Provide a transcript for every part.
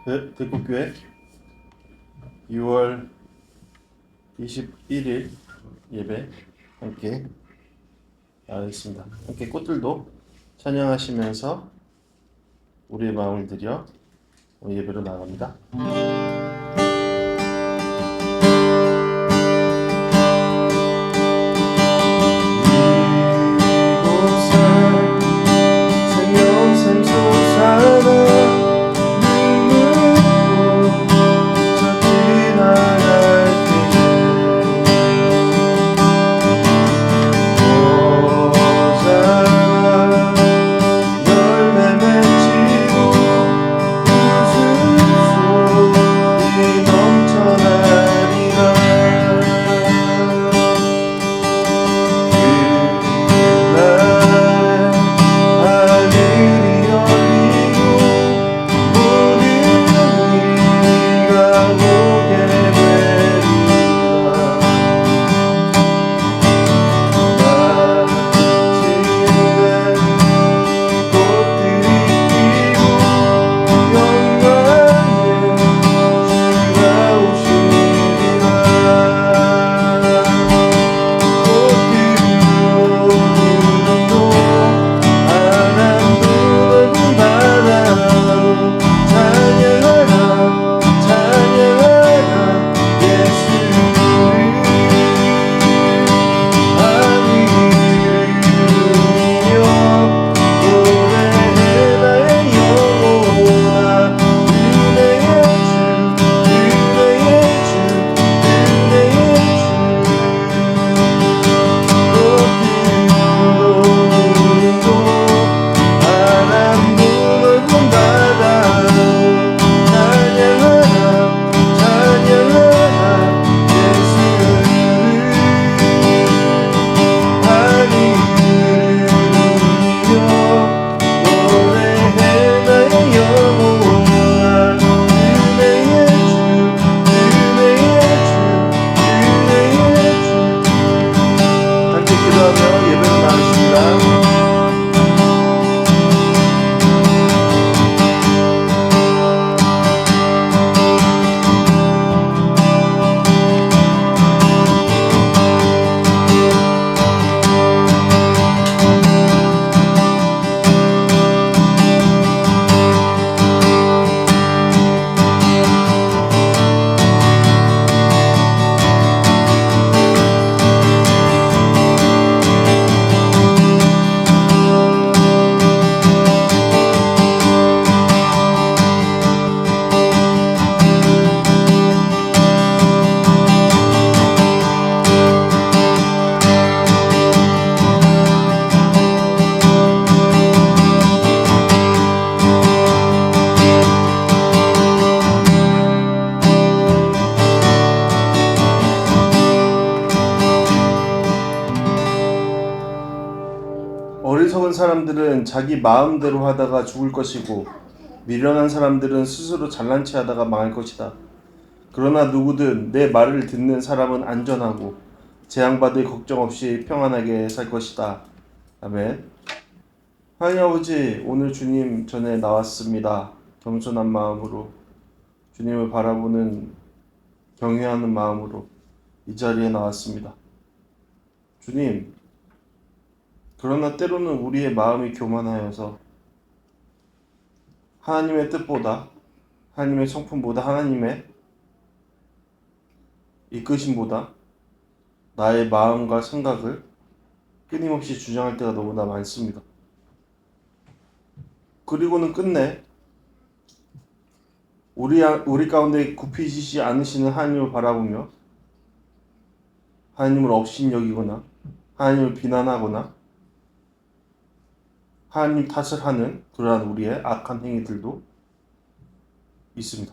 대국교회 6월 21일 예배 함께 하겠습니다. 함께 꽃들도 찬양하시면서 우리의 마음을 들여 예배로 나갑니다. 어리석은 사람들은 자기 마음대로 하다가 죽을 것이고 미련한 사람들은 스스로 잘난 체 하다가 망할 것이다. 그러나 누구든 내 말을 듣는 사람은 안전하고 재앙받을 걱정 없이 평안하게 살 것이다. 아멘. 하나님 아버지, 오늘 주님 전에 나왔습니다. 겸손한 마음으로 주님을 바라보는 경외하는 마음으로 이 자리에 나왔습니다. 주님, 그러나 때로는 우리의 마음이 교만하여서 하나님의 뜻보다, 하나님의 성품보다, 하나님의 이끄심보다 나의 마음과 생각을 끊임없이 주장할 때가 너무나 많습니다. 그리고는 끝내 우리 가운데 굽히시지 않으시는 하나님을 바라보며 하나님을 업신여기거나 하나님을 비난하거나 하나님 탓을 하는 그러한 우리의 악한 행위들도 있습니다.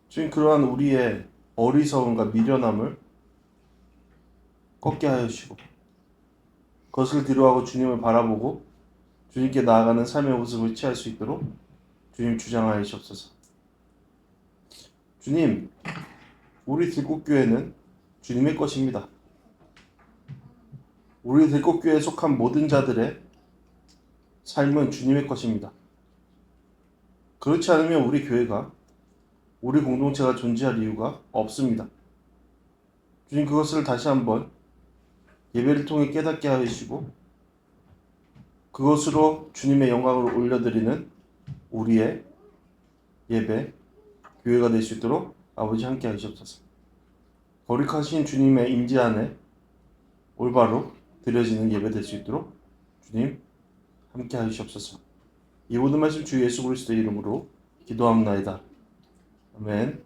주님, 그러한 우리의 어리석음과 미련함을 꺾게 하여 주시고 그것을 뒤로하고 주님을 바라보고 주님께 나아가는 삶의 모습을 취할 수 있도록 주님 주장하여 주옵소서. 주님, 우리 들꽃교회는 주님의 것입니다. 우리 들꽃교회에 속한 모든 자들의 삶은 주님의 것입니다. 그렇지 않으면 우리 교회가, 우리 공동체가 존재할 이유가 없습니다. 주님 그것을 다시 한번 예배를 통해 깨닫게 하시고 그것으로 주님의 영광을 올려드리는 우리의 예배, 교회가 될 수 있도록 아버지 함께 하시옵소서. 거룩하신 주님의 임재 안에 올바로 드려지는 예배 될 수 있도록 주님 함께 하시옵소서. 이 모든 말씀 주 예수 그리스도의 이름으로 기도합나이다. 아멘.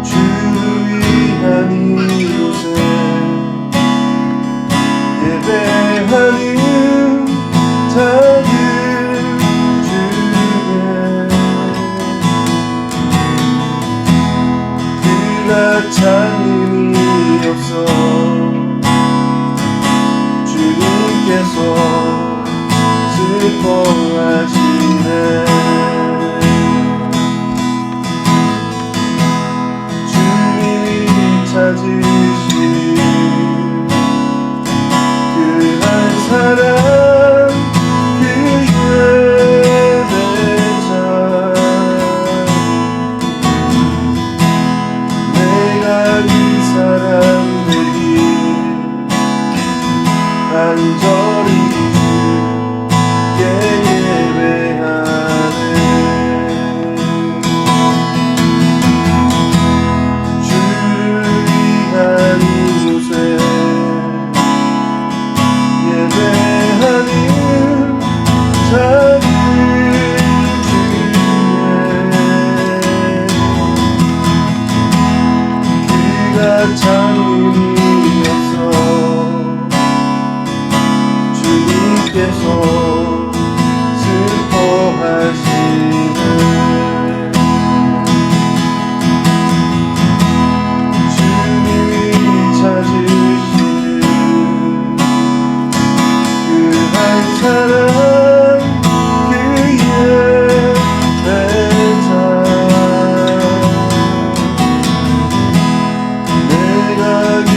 주를 위한 이곳에 예배하는 자들 중에 그가 장님이 없어 주님께서 슬퍼하시네. 주님이 찾으시니 그 한 사람 그 예배자 내가 그 사람 되기 간절히 장님이 없어 주님께서 슬퍼하시네. 주님이 찾으신 그 한 사람 그 예배자 내가 그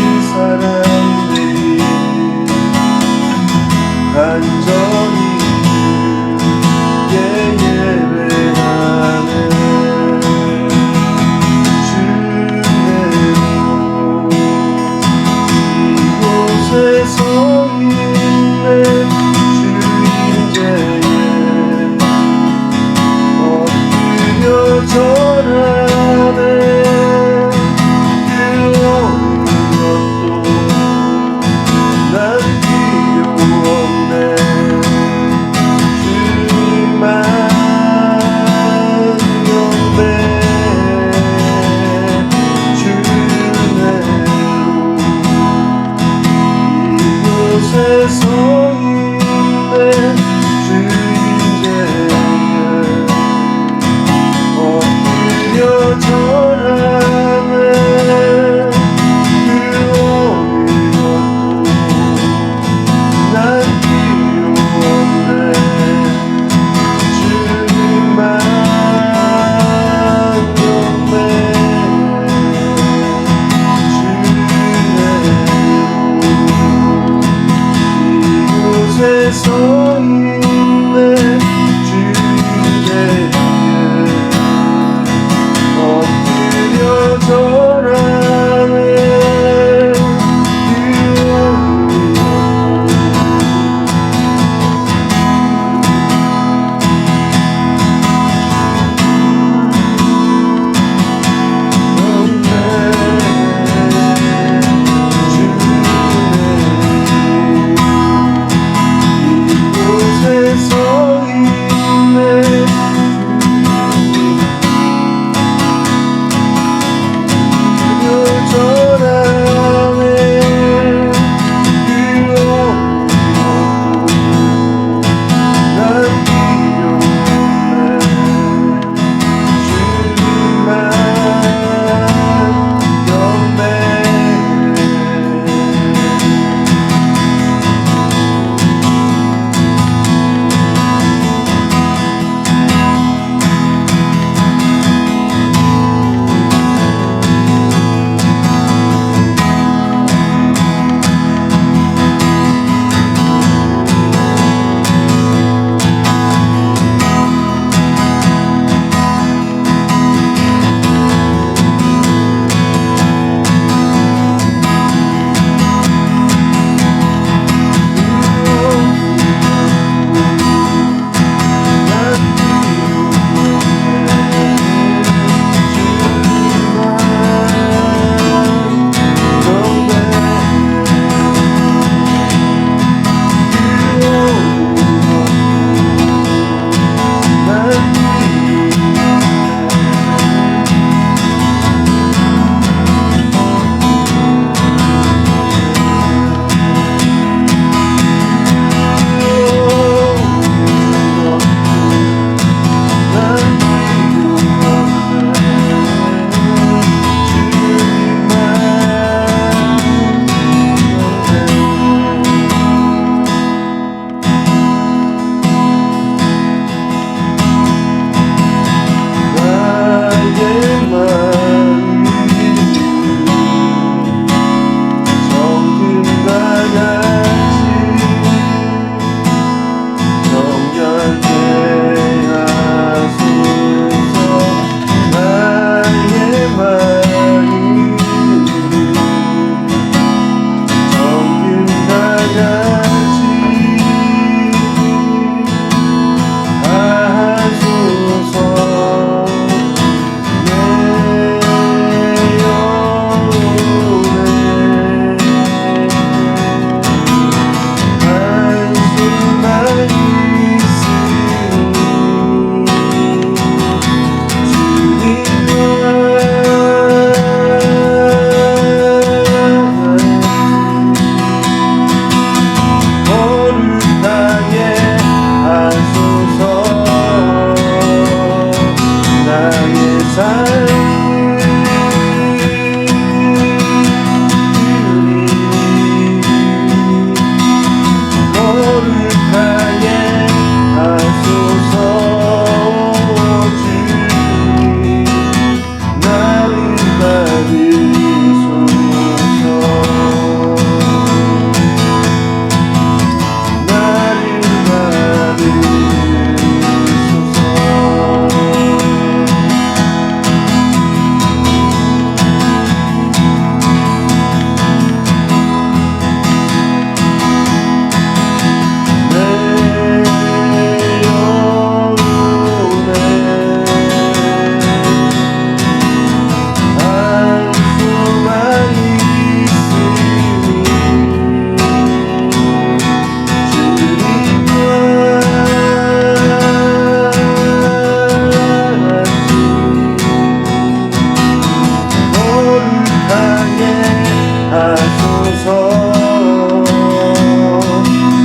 하소서.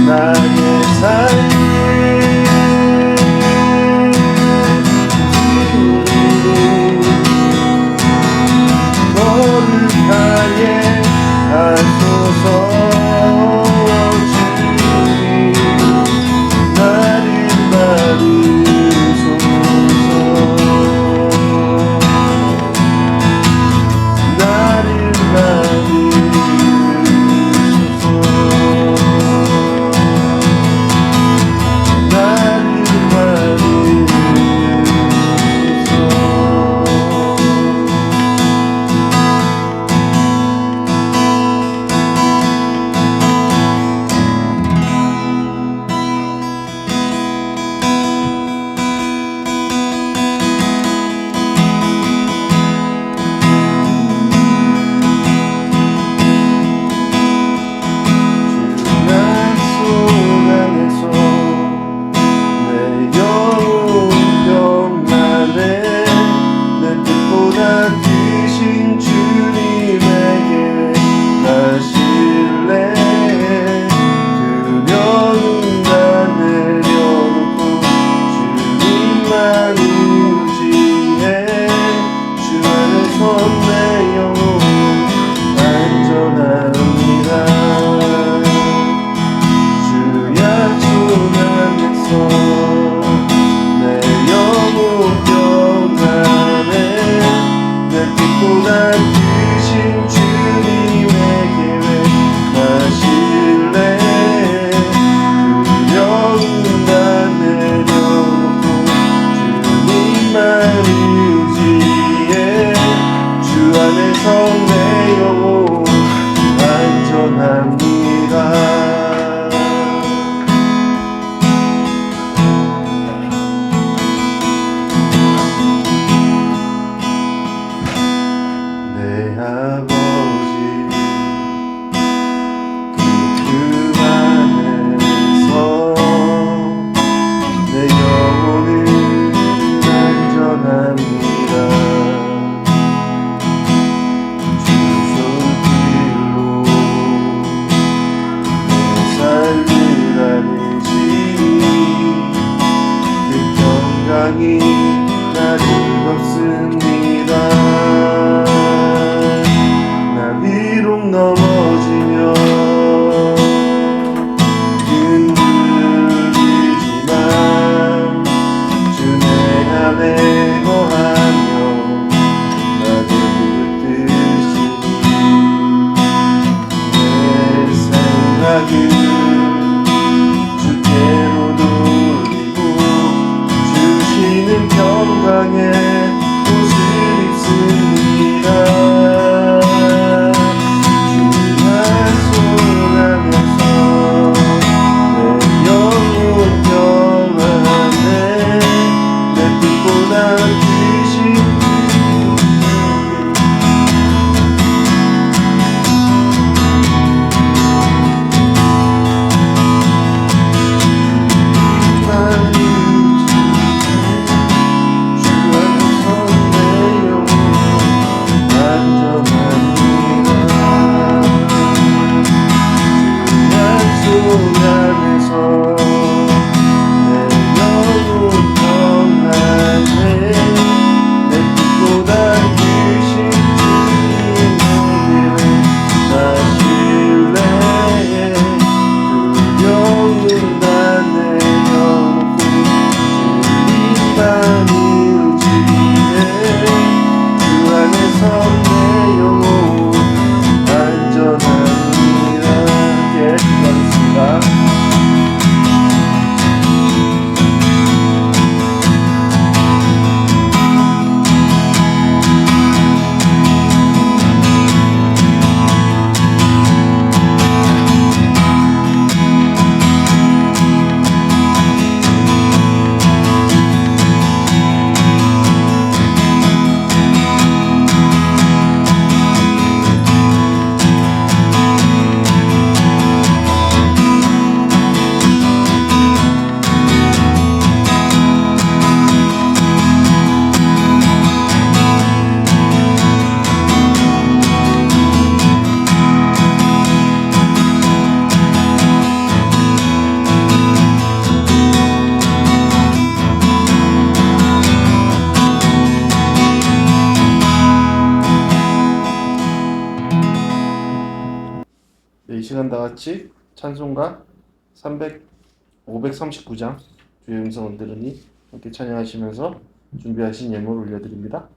나의 삶을 너를 향해 하소서. 주님 나를 받으소서. 나를 받으소서. 이 시간 다 같이 찬송가 539장 주의 음성을 들으니 함께 찬양하시면서 준비하신 예물을 올려드립니다.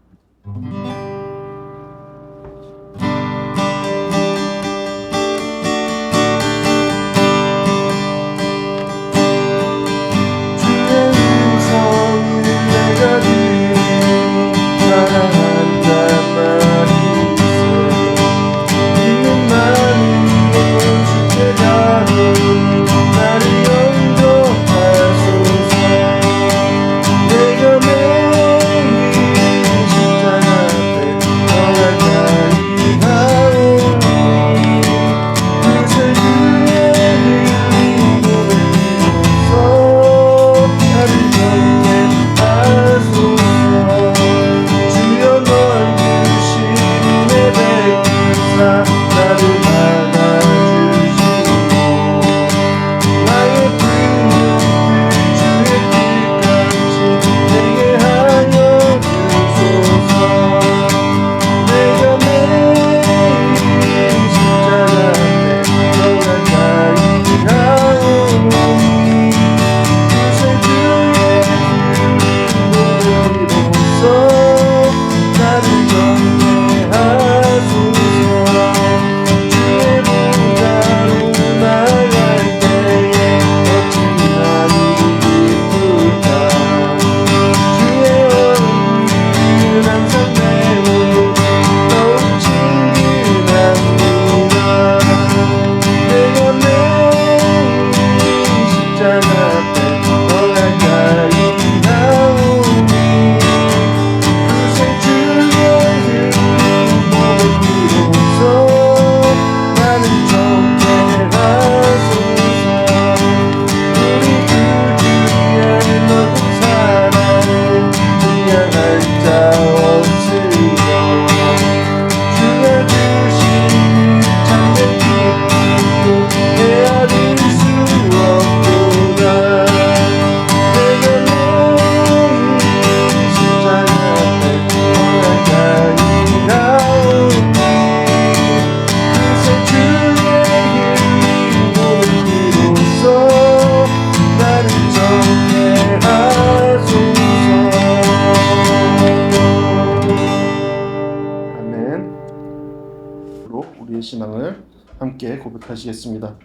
우리의 신앙을 함께 고백하시겠습니다.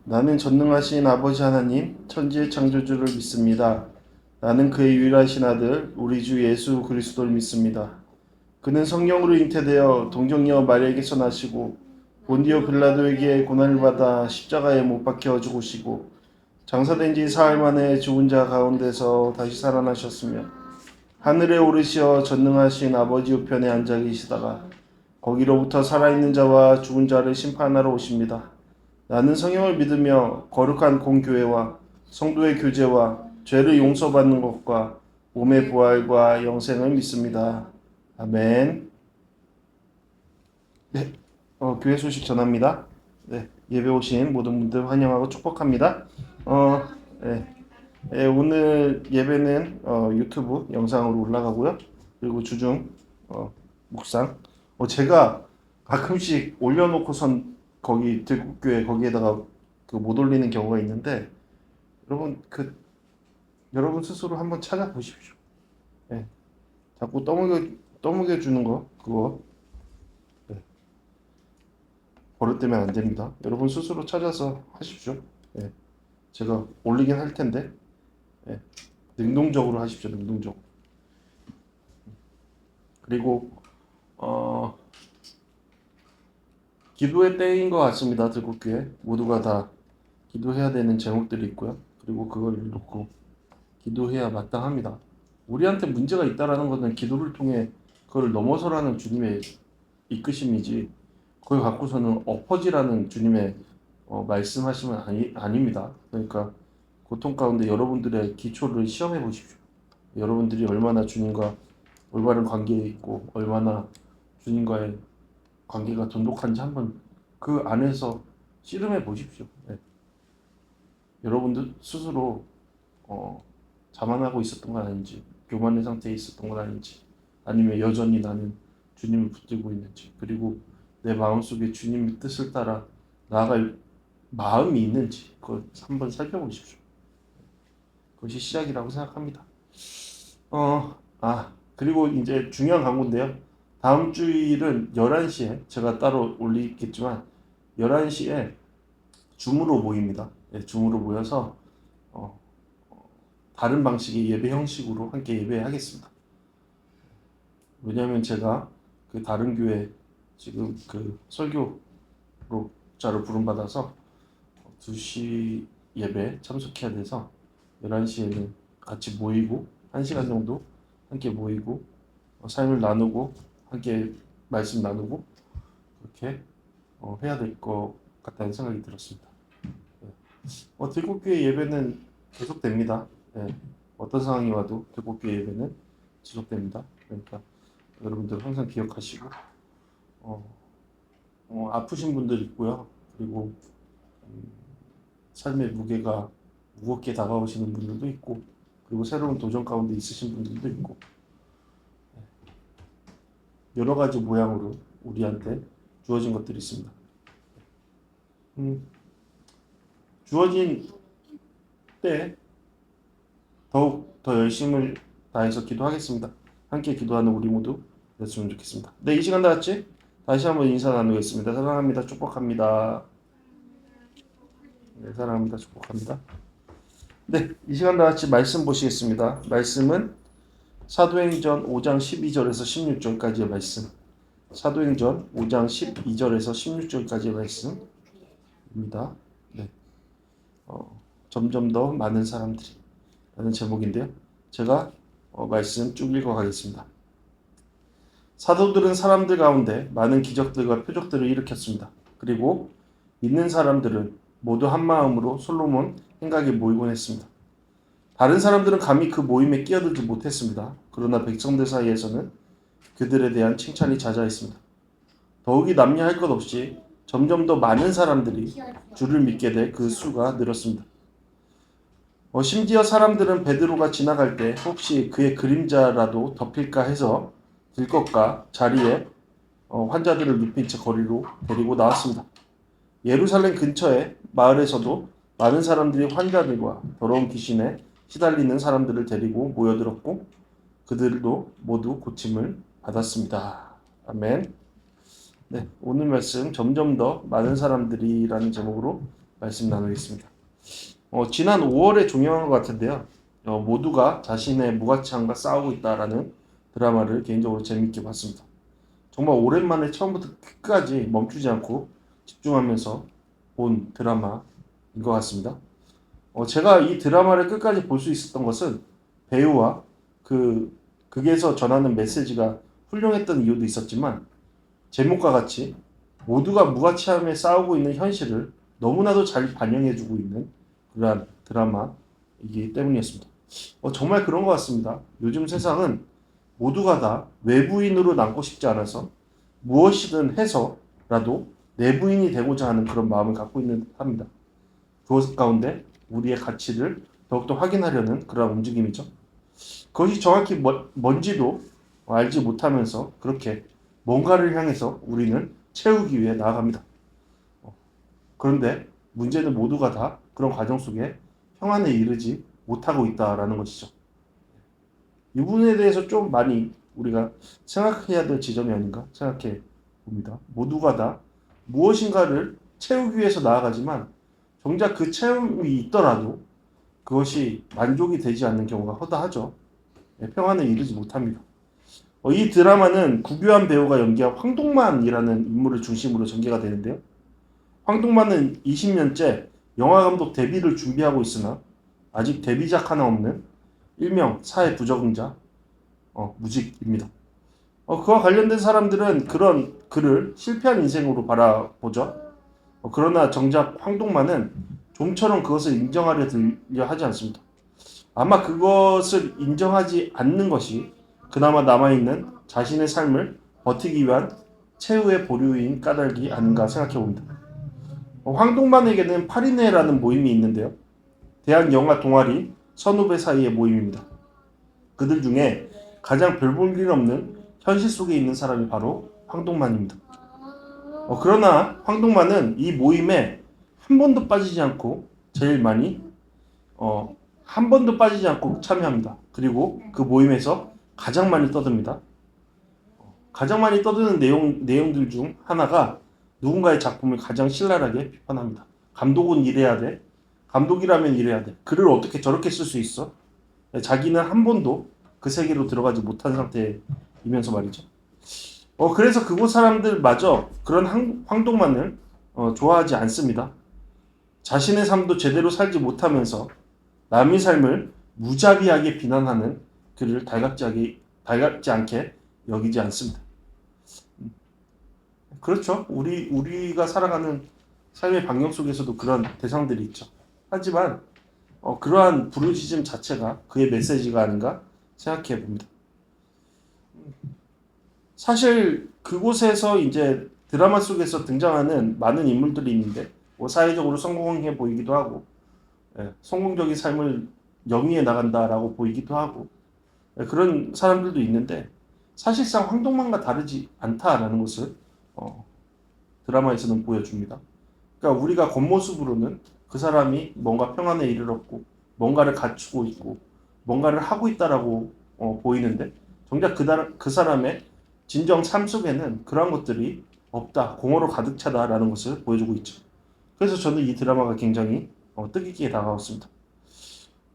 나는 전능하신 아버지 하나님, 천지의 창조주를 믿습니다. 나는 그의 유일하신 아들, 우리 주 예수 그리스도를 믿습니다. 그는 성령으로 잉태되어 동정녀 마리아에게서 나시고 본디오 빌라도에게 고난을 받아 십자가에 못 박혀 죽으시고 장사된 지 사흘 만에 죽은 자 가운데서 다시 살아나셨으며 하늘에 오르시어 전능하신 아버지 우편에 앉아 계시다가 거기로부터 살아있는 자와 죽은 자를 심판하러 오십니다. 나는 성령을 믿으며 거룩한 공교회와 성도의 교제와 죄를 용서받는 것과 몸의 부활과 영생을 믿습니다. 아멘. 네, 교회 소식 전합니다. 네, 예배 오신 모든 분들 환영하고 축복합니다. 오늘 예배는 유튜브 영상으로 올라가고요. 그리고 주중 묵상. 제가 가끔씩 올려놓고선 거기 들국교회 거기에다가 못 올리는 경우가 있는데 여러분 스스로 한번 찾아보십시오. 네. 자꾸 떠먹여 주는 거 그거 버릇되면 안 됩니다. 여러분 스스로 찾아서 하십시오. 네. 제가 올리긴 할 텐데 능동적으로 하십시오. 능동적으로. 그리고 기도의 때인 것 같습니다. 들국교회 모두가 다 기도해야 되는 제목들이 있고요. 그리고 그걸 놓고 기도해야 마땅합니다. 우리한테 문제가 있다라는 것은 기도를 통해 그걸 넘어서라는 주님의 이끄심이지 그걸 갖고서는 엎어지라는 주님의 말씀하시면 아닙니다. 그러니까 고통 가운데 여러분들의 기초를 시험해 보십시오. 여러분들이 얼마나 주님과 올바른 관계에 있고 얼마나 주님과의 관계가 돈독한지 한번 그 안에서 씨름해 보십시오. 네. 여러분들 스스로 자만하고 있었던 건 아닌지, 교만의 상태에 있었던 건 아닌지, 아니면 여전히 나는 주님을 붙들고 있는지, 그리고 내 마음속에 주님의 뜻을 따라 나아갈 마음이 있는지 그걸 한번 살펴보십시오. 그것이 시작이라고 생각합니다. 그리고 이제 중요한 광고인데요. 다음 주일은 11시에 제가 따로 올리겠지만 11시에 줌으로 모입니다. 네, 줌으로 모여서 다른 방식의 예배 형식으로 함께 예배하겠습니다. 왜냐하면 제가 그 다른 교회 지금 그 설교자로 부름받아서 2시 예배 참석해야 돼서 11시에는 같이 모이고 1시간 정도 함께 모이고 삶을 나누고 함께 말씀 나누고 그렇게 해야 될 것 같다는 생각이 들었습니다. 들꽃교회 예배는 계속됩니다. 네. 어떤 상황이 와도 들꽃교회 예배는 지속됩니다. 그러니까 여러분들 항상 기억하시고 아프신 분들 있고요. 그리고 삶의 무게가 무겁게 다가오시는 분들도 있고 그리고 새로운 도전 가운데 있으신 분들도 있고 여러 가지 모양으로 우리한테 주어진 것들이 있습니다. 주어진 때 더욱 더 열심을 다해서 기도하겠습니다. 함께 기도하는 우리 모두 됐으면 좋겠습니다. 네, 이 시간 다 같이 다시 한번 인사 나누겠습니다. 사랑합니다. 축복합니다. 네, 사랑합니다. 축복합니다. 네, 이 시간 다 같이 말씀 보시겠습니다. 말씀은 사도행전 5장 12절에서 16절까지의 말씀. 사도행전 5장 12절에서 16절까지의 말씀입니다. 네. 점점 더 많은 사람들이 라는 제목인데요. 제가 말씀 쭉 읽어가겠습니다. 사도들은 사람들 가운데 많은 기적들과 표적들을 일으켰습니다. 그리고 믿는 사람들은 모두 한 마음으로 솔로몬 행각에 모이곤 했습니다. 다른 사람들은 감히 그 모임에 끼어들지 못했습니다. 그러나 백성들 사이에서는 그들에 대한 칭찬이 자자했습니다. 더욱이 남녀할 것 없이 점점 더 많은 사람들이 주를 믿게 돼 그 수가 늘었습니다. 심지어 사람들은 베드로가 지나갈 때 혹시 그의 그림자라도 덮일까 해서 들것과 자리에 환자들을 눕힌 채 거리로 데리고 나왔습니다. 예루살렘 근처의 마을에서도 많은 사람들이 환자들과 더러운 귀신에 시달리는 사람들을 데리고 모여들었고 그들도 모두 고침을 받았습니다. 아멘. 네, 오늘 말씀 점점 더 많은 사람들이라는 제목으로 말씀 나누겠습니다. 지난 5월에 종영한 것 같은데요. 모두가 자신의 무가치함과 싸우고 있다라는 드라마를 개인적으로 재미있게 봤습니다. 정말 오랜만에 처음부터 끝까지 멈추지 않고 집중하면서 본 드라마인 것 같습니다. 제가 이 드라마를 끝까지 볼 수 있었던 것은 배우와 극에서 전하는 메시지가 훌륭했던 이유도 있었지만 제목과 같이 모두가 무가치함에 싸우고 있는 현실을 너무나도 잘 반영해주고 있는 그러한 드라마이기 때문이었습니다. 정말 그런 것 같습니다. 요즘 세상은 모두가 다 외부인으로 남고 싶지 않아서 무엇이든 해서라도 내부인이 되고자 하는 그런 마음을 갖고 있는 듯합니다. 그것 가운데 우리의 가치를 더욱더 확인하려는 그런 움직임이죠. 그것이 정확히 뭔지도 알지 못하면서 그렇게 뭔가를 향해서 우리는 채우기 위해 나아갑니다. 그런데 문제는 모두가 다 그런 과정 속에 평안에 이르지 못하고 있다라는 것이죠. 이 부분에 대해서 좀 많이 우리가 생각해야 될 지점이 아닌가 생각해 봅니다. 모두가 다 무엇인가를 채우기 위해서 나아가지만 정작 그 채움이 있더라도 그것이 만족이 되지 않는 경우가 허다하죠. 평안에 이르지 못합니다. 이 드라마는 구교한 배우가 연기한 황동만이라는 인물을 중심으로 전개가 되는데요. 황동만은 20년째 영화감독 데뷔를 준비하고 있으나 아직 데뷔작 하나 없는 일명 사회 부적응자 무직입니다. 그와 관련된 사람들은 그런 그를 실패한 인생으로 바라보죠. 그러나 정작 황동만은 좀처럼 그것을 인정하려 들려 하지 않습니다. 아마 그것을 인정하지 않는 것이 그나마 남아있는 자신의 삶을 버티기 위한 최후의 보류인 까닭이 아닌가 생각해 봅니다. 황동만에게는 파리네라는 모임이 있는데요. 대학 영화 동아리 선후배 사이의 모임입니다. 그들 중에 가장 별 볼 일 없는 현실 속에 있는 사람이 바로 황동만입니다. 그러나 황동만은 이 모임에 한 번도 빠지지 않고 제일 많이 한 번도 빠지지 않고 참여합니다. 그리고 그 모임에서 가장 많이 떠듭니다. 가장 많이 떠드는 내용들 중 하나가 누군가의 작품을 가장 신랄하게 비판합니다. 감독은 이래야 돼. 감독이라면 이래야 돼. 글을 어떻게 저렇게 쓸 수 있어? 자기는 한 번도 그 세계로 들어가지 못한 상태이면서 말이죠. 그래서 그곳 사람들마저 그런 황동만을 좋아하지 않습니다. 자신의 삶도 제대로 살지 못하면서 남의 삶을 무자비하게 비난하는 그를 달갑지 않게 여기지 않습니다. 그렇죠. 우리가 살아가는 삶의 방향 속에서도 그런 대상들이 있죠. 하지만 그러한 부르짖음 자체가 그의 메시지가 아닌가 생각해 봅니다. 사실 그곳에서 이제 드라마 속에서 등장하는 많은 인물들이 있는데 사회적으로 성공해 보이기도 하고 성공적인 삶을 영위해 나간다라고 보이기도 하고 그런 사람들도 있는데 사실상 황동만과 다르지 않다라는 것을 드라마에서는 보여줍니다. 그러니까 우리가 겉모습으로는 그 사람이 뭔가 평안에 이르렀고 뭔가를 갖추고 있고 뭔가를 하고 있다라고 보이는데 정작 그 사람의 진정 삶 속에는 그런 것들이 없다, 공허로 가득 차다라는 것을 보여주고 있죠. 그래서 저는 이 드라마가 굉장히 뜻깊게 다가왔습니다.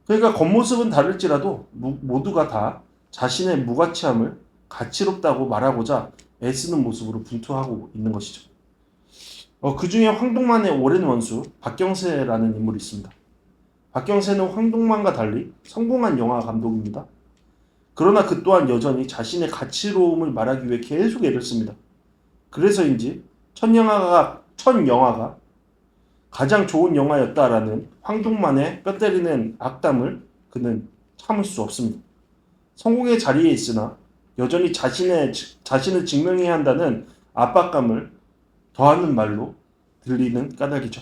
그러니까 겉모습은 다를지라도 모두가 다 자신의 무가치함을 가치롭다고 말하고자 애쓰는 모습으로 분투하고 있는 것이죠. 그 중에 황동만의 오랜 원수 박경세라는 인물이 있습니다. 박경세는 황동만과 달리 성공한 영화 감독입니다. 그러나 그 또한 여전히 자신의 가치로움을 말하기 위해 계속 애를 씁니다. 그래서인지 첫 영화가 가장 좋은 영화였다라는 황동만의 뼈 때리는 악담을 그는 참을 수 없습니다. 성공의 자리에 있으나 여전히 자신을 증명해야 한다는 압박감을 더하는 말로 들리는 까닭이죠.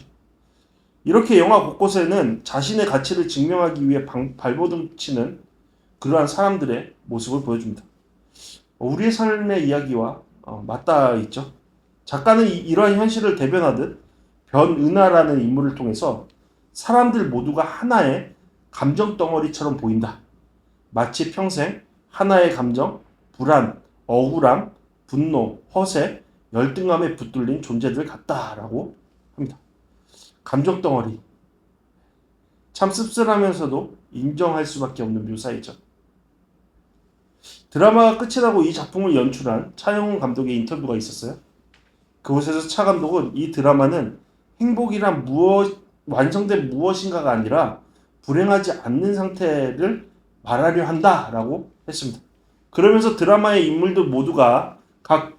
이렇게 영화 곳곳에는 자신의 가치를 증명하기 위해 발버둥 치는 그러한 사람들의 모습을 보여줍니다. 우리의 삶의 이야기와 맞닿아 있죠. 작가는 이러한 현실을 대변하듯 변은하라는 인물을 통해서 사람들 모두가 하나의 감정 덩어리처럼 보인다. 마치 평생 하나의 감정, 불안, 억울함, 분노, 허세, 열등감에 붙들린 존재들 같다라고 합니다. 감정 덩어리. 참 씁쓸하면서도 인정할 수밖에 없는 묘사이죠. 드라마가 끝이 나고 이 작품을 연출한 차영훈 감독의 인터뷰가 있었어요. 그곳에서 차 감독은 이 드라마는 행복이란 완성된 무엇인가가 아니라 불행하지 않는 상태를 말하려 한다라고 했습니다. 그러면서 드라마의 인물들 모두가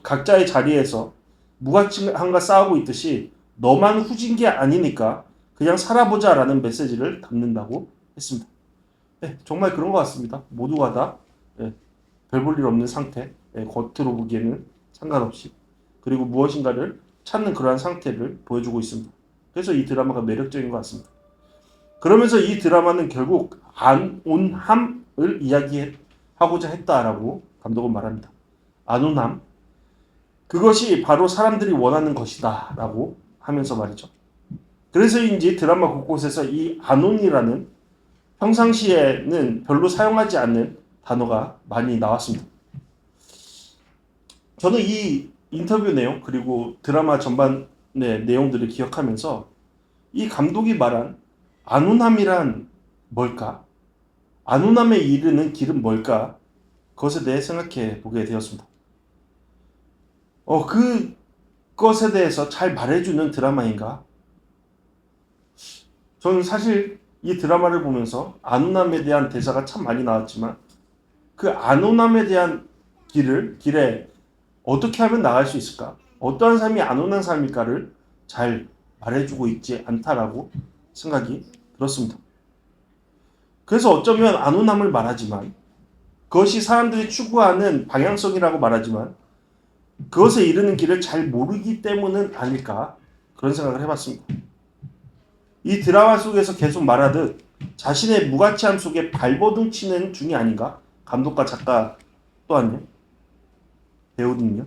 각자의 자리에서 무가치함과 싸우고 있듯이 너만 후진 게 아니니까 그냥 살아보자라는 메시지를 담는다고 했습니다. 정말 그런 것 같습니다. 모두가 다 별 볼 일 없는 상태, 겉으로 보기에는 상관없이 그리고 무엇인가를 찾는 그러한 상태를 보여주고 있습니다. 그래서 이 드라마가 매력적인 것 같습니다. 그러면서 이 드라마는 결국 안온함을 이야기하고자 했다라고 감독은 말합니다. 안온함. 그것이 바로 사람들이 원하는 것이다 라고 하면서 말이죠. 그래서인지 드라마 곳곳에서 이 안온이라는 평상시에는 별로 사용하지 않는 단어가 많이 나왔습니다. 저는 이 인터뷰 내용 그리고 드라마 전반의 내용들을 기억하면서 이 감독이 말한 안온함이란 뭘까? 안온함에 이르는 길은 뭘까? 그것에 대해 생각해 보게 되었습니다. 그것에 대해서 잘 말해주는 드라마인가? 저는 사실 이 드라마를 보면서 안온함에 대한 대사가 참 많이 나왔지만 그 안온함에 대한 길에 어떻게 하면 나갈 수 있을까? 어떠한 삶이 안온한 삶일까를 잘 말해주고 있지 않다라고 생각이 들었습니다. 그래서 어쩌면 안온함을 말하지만 그것이 사람들이 추구하는 방향성이라고 말하지만 그것에 이르는 길을 잘 모르기 때문은 아닐까 그런 생각을 해봤습니다. 이 드라마 속에서 계속 말하듯 자신의 무가치함 속에 발버둥 치는 중이 아닌가? 감독과 작가 또한요. 배우는요.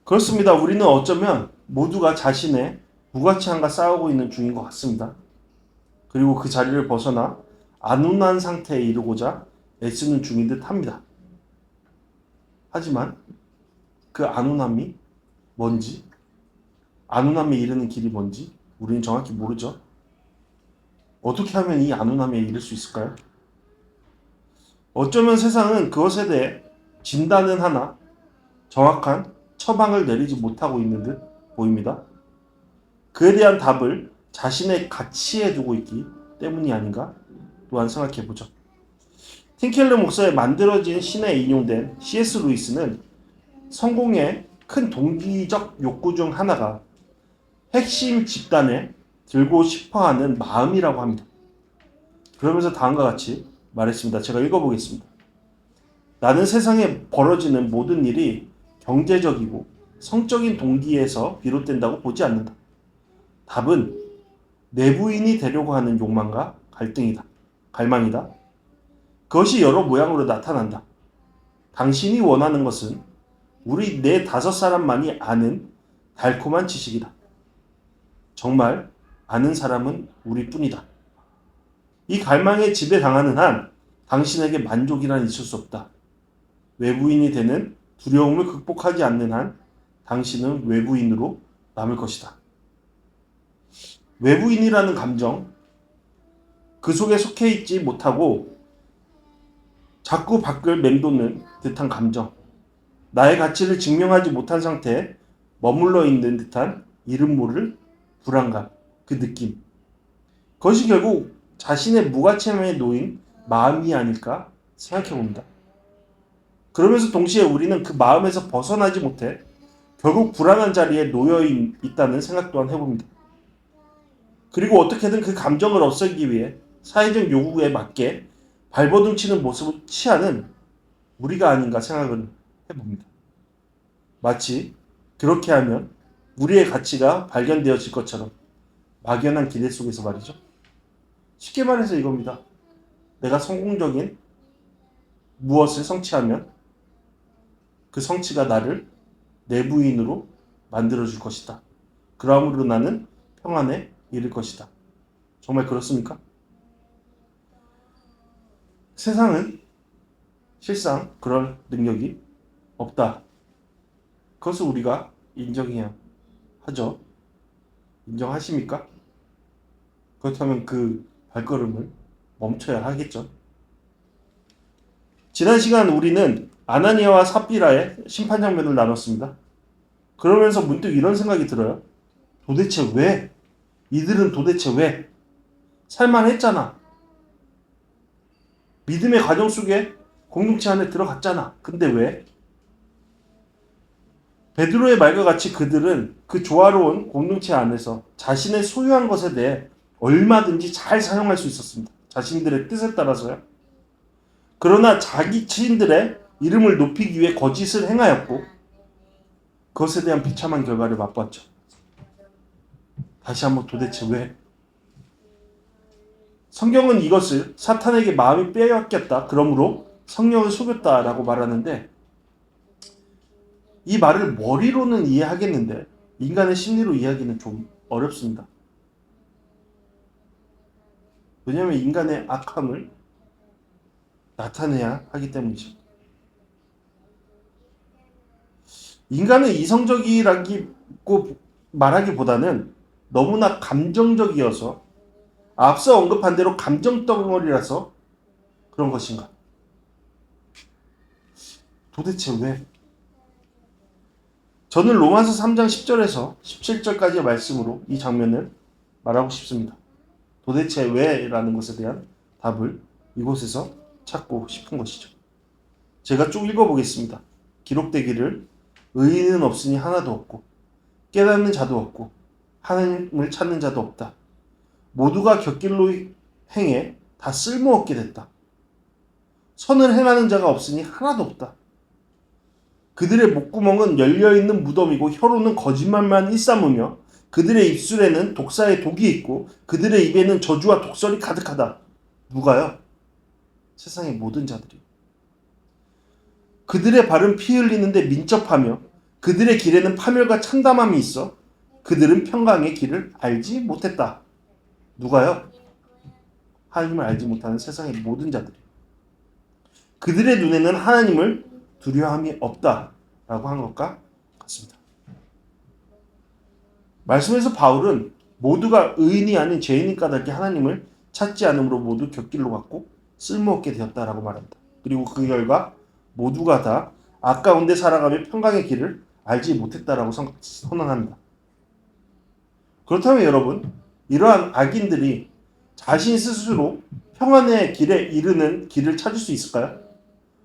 그렇습니다. 우리는 어쩌면 모두가 자신의 무가치함과 싸우고 있는 중인 것 같습니다. 그리고 그 자리를 벗어나 안온한 상태에 이르고자 애쓰는 중인 듯 합니다. 하지만 그 안온함이 뭔지, 안온함에 이르는 길이 뭔지 우리는 정확히 모르죠. 어떻게 하면 이 안온함에 이를 수 있을까요? 어쩌면 세상은 그것에 대해 진단은 하나 정확한 처방을 내리지 못하고 있는 듯 보입니다. 그에 대한 답을 자신의 가치에 두고 있기 때문이 아닌가 또한 생각해보죠. 팀켈러 목사의 만들어진 신에 인용된 C.S. 루이스는 성공의 큰 동기적 욕구 중 하나가 핵심 집단에 들고 싶어하는 마음이라고 합니다. 그러면서 다음과 같이 말했습니다. 제가 읽어보겠습니다. 나는 세상에 벌어지는 모든 일이 경제적이고 성적인 동기에서 비롯된다고 보지 않는다. 답은 내부인이 되려고 하는 욕망과 갈망이다. 그것이 여러 모양으로 나타난다. 당신이 원하는 것은 우리 4-5사람만이 아는 달콤한 지식이다. 정말 아는 사람은 우리뿐이다. 이 갈망에 지배당하는 한 당신에게 만족이란 있을 수 없다. 외부인이 되는 두려움을 극복하지 않는 한 당신은 외부인으로 남을 것이다. 외부인이라는 감정, 그 속에 속해 있지 못하고 자꾸 밖을 맴도는 듯한 감정, 나의 가치를 증명하지 못한 상태에 머물러 있는 듯한 이름 모를 불안감, 그 느낌. 그것이 결국 자신의 무가치함에 놓인 마음이 아닐까 생각해 봅니다. 그러면서 동시에 우리는 그 마음에서 벗어나지 못해 결국 불안한 자리에 놓여 있다는 생각 또한 해봅니다. 그리고 어떻게든 그 감정을 없애기 위해 사회적 요구에 맞게 발버둥 치는 모습을 취하는 우리가 아닌가 생각을 해봅니다. 마치 그렇게 하면 우리의 가치가 발견되어질 것처럼 막연한 기대 속에서 말이죠. 쉽게 말해서 이겁니다. 내가 성공적인 무엇을 성취하면 그 성취가 나를 내부인으로 만들어줄 것이다. 그러므로 나는 평안에 이를 것이다. 정말 그렇습니까? 세상은 실상 그럴 능력이 없다. 그것을 우리가 인정해야 하죠. 인정하십니까? 그렇다면 그 발걸음을 멈춰야 하겠죠. 지난 시간 우리는 아나니아와 삽비라의 심판 장면을 나눴습니다. 그러면서 문득 이런 생각이 들어요. 도대체 왜? 이들은 도대체 왜? 살만했잖아. 믿음의 과정 속에 공동체 안에 들어갔잖아. 근데 왜? 베드로의 말과 같이 그들은 그 조화로운 공동체 안에서 자신의 소유한 것에 대해 얼마든지 잘 사용할 수 있었습니다. 자신들의 뜻에 따라서요. 그러나 자기 지인들의 이름을 높이기 위해 거짓을 행하였고 그것에 대한 비참한 결과를 맛봤죠. 다시 한번 도대체 왜? 성경은 이것을 사탄에게 마음이 빼앗겼다. 그러므로 성령을 속였다라고 말하는데 이 말을 머리로는 이해하겠는데 인간의 심리로 이해하기는 좀 어렵습니다. 왜냐하면 인간의 악함을 나타내야 하기 때문이죠. 인간은 이성적이라고 말하기보다는 너무나 감정적이어서 앞서 언급한 대로 감정덩어리라서 그런 것인가? 도대체 왜? 저는 로마서 3장 10절에서 17절까지의 말씀으로 이 장면을 말하고 싶습니다. 도대체 왜? 라는 것에 대한 답을 이곳에서 찾고 싶은 것이죠. 제가 쭉 읽어보겠습니다. 기록되기를 의인은 없으니 하나도 없고 깨닫는 자도 없고 하나님을 찾는 자도 없다. 모두가 곁길로 행해 다 쓸모없게 됐다. 선을 행하는 자가 없으니 하나도 없다. 그들의 목구멍은 열려있는 무덤이고 혀로는 거짓말만 일삼으며 그들의 입술에는 독사의 독이 있고 그들의 입에는 저주와 독설이 가득하다. 누가요? 세상의 모든 자들이. 그들의 발은 피 흘리는데 민첩하며 그들의 길에는 파멸과 참담함이 있어 그들은 평강의 길을 알지 못했다. 누가요? 하나님을 알지 못하는 세상의 모든 자들이. 그들의 눈에는 하나님을 두려워함이 없다라고 한 것과 같습니다. 말씀에서 바울은 모두가 의인이 아닌 죄인인 까닭에 하나님을 찾지 않으므로 모두 곁길로 갔고 쓸모없게 되었다라고 말합니다. 그리고 그 결과 모두가 다 악 가운데 살아가며 평강의 길을 알지 못했다라고 선언합니다. 그렇다면 여러분, 이러한 악인들이 자신 스스로 평안의 길에 이르는 길을 찾을 수 있을까요?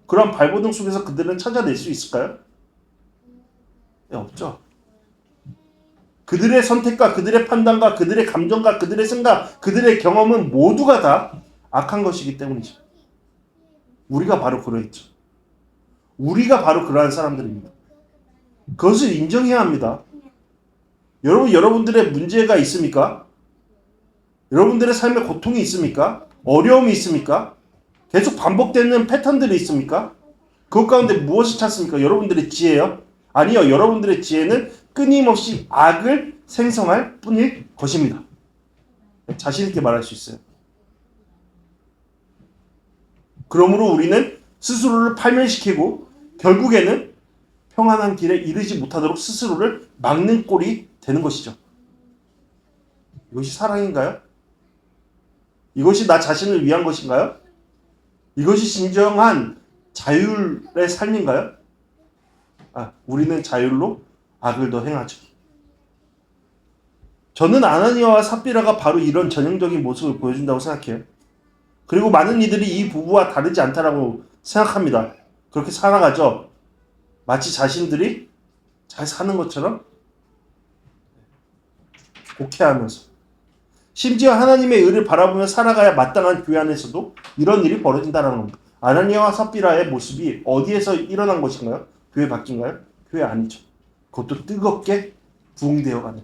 그런 발버둥 속에서 그들은 찾아낼 수 있을까요? 네, 없죠. 그들의 선택과 그들의 판단과 그들의 감정과 그들의 생각, 그들의 경험은 모두가 다 악한 것이기 때문이죠. 우리가 바로 그러했죠. 우리가 바로 그러한 사람들입니다. 그것을 인정해야 합니다. 여러분, 여러분들의 문제가 있습니까? 여러분들의 삶에 고통이 있습니까? 어려움이 있습니까? 계속 반복되는 패턴들이 있습니까? 그것 가운데 무엇을 찾습니까? 여러분들의 지혜요? 아니요. 여러분들의 지혜는 끊임없이 악을 생성할 뿐일 것입니다. 자신 있게 말할 수 있어요. 그러므로 우리는 스스로를 파멸시키고 결국에는 평안한 길에 이르지 못하도록 스스로를 막는 꼴이 되는 것이죠. 이것이 사랑인가요? 이것이 나 자신을 위한 것인가요? 이것이 진정한 자율의 삶인가요? 우리는 자율로 악을 더 행하죠. 저는 아나니아와 삽비라가 바로 이런 전형적인 모습을 보여준다고 생각해요. 그리고 많은 이들이 이 부부와 다르지 않다라고 생각합니다. 그렇게 살아가죠. 마치 자신들이 잘 사는 것처럼 곡해하면서. 심지어 하나님의 의를 바라보며 살아가야 마땅한 교회 안에서도 이런 일이 벌어진다는 겁니다. 아나니아와 삽비라의 모습이 어디에서 일어난 것인가요? 교회 밖인가요? 교회 아니죠. 그것도 뜨겁게 부흥되어가는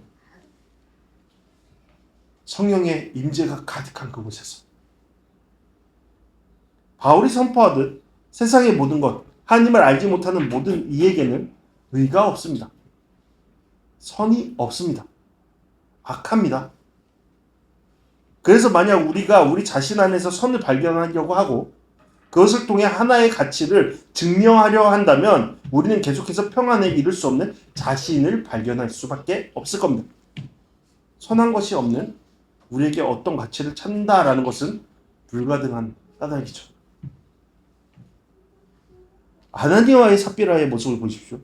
성령의 임재가 가득한 그곳에서. 바울이 선포하듯 세상의 모든 것, 하나님을 알지 못하는 모든 이에게는 의가 없습니다. 선이 없습니다. 악합니다. 그래서 만약 우리가 우리 자신 안에서 선을 발견하려고 하고 그것을 통해 하나의 가치를 증명하려 한다면 우리는 계속해서 평안에 이를 수 없는 자신을 발견할 수밖에 없을 겁니다. 선한 것이 없는 우리에게 어떤 가치를 찾는다라는 것은 불가능한 까닭이죠. 아나니아와의 삽비라의 모습을 보십시오.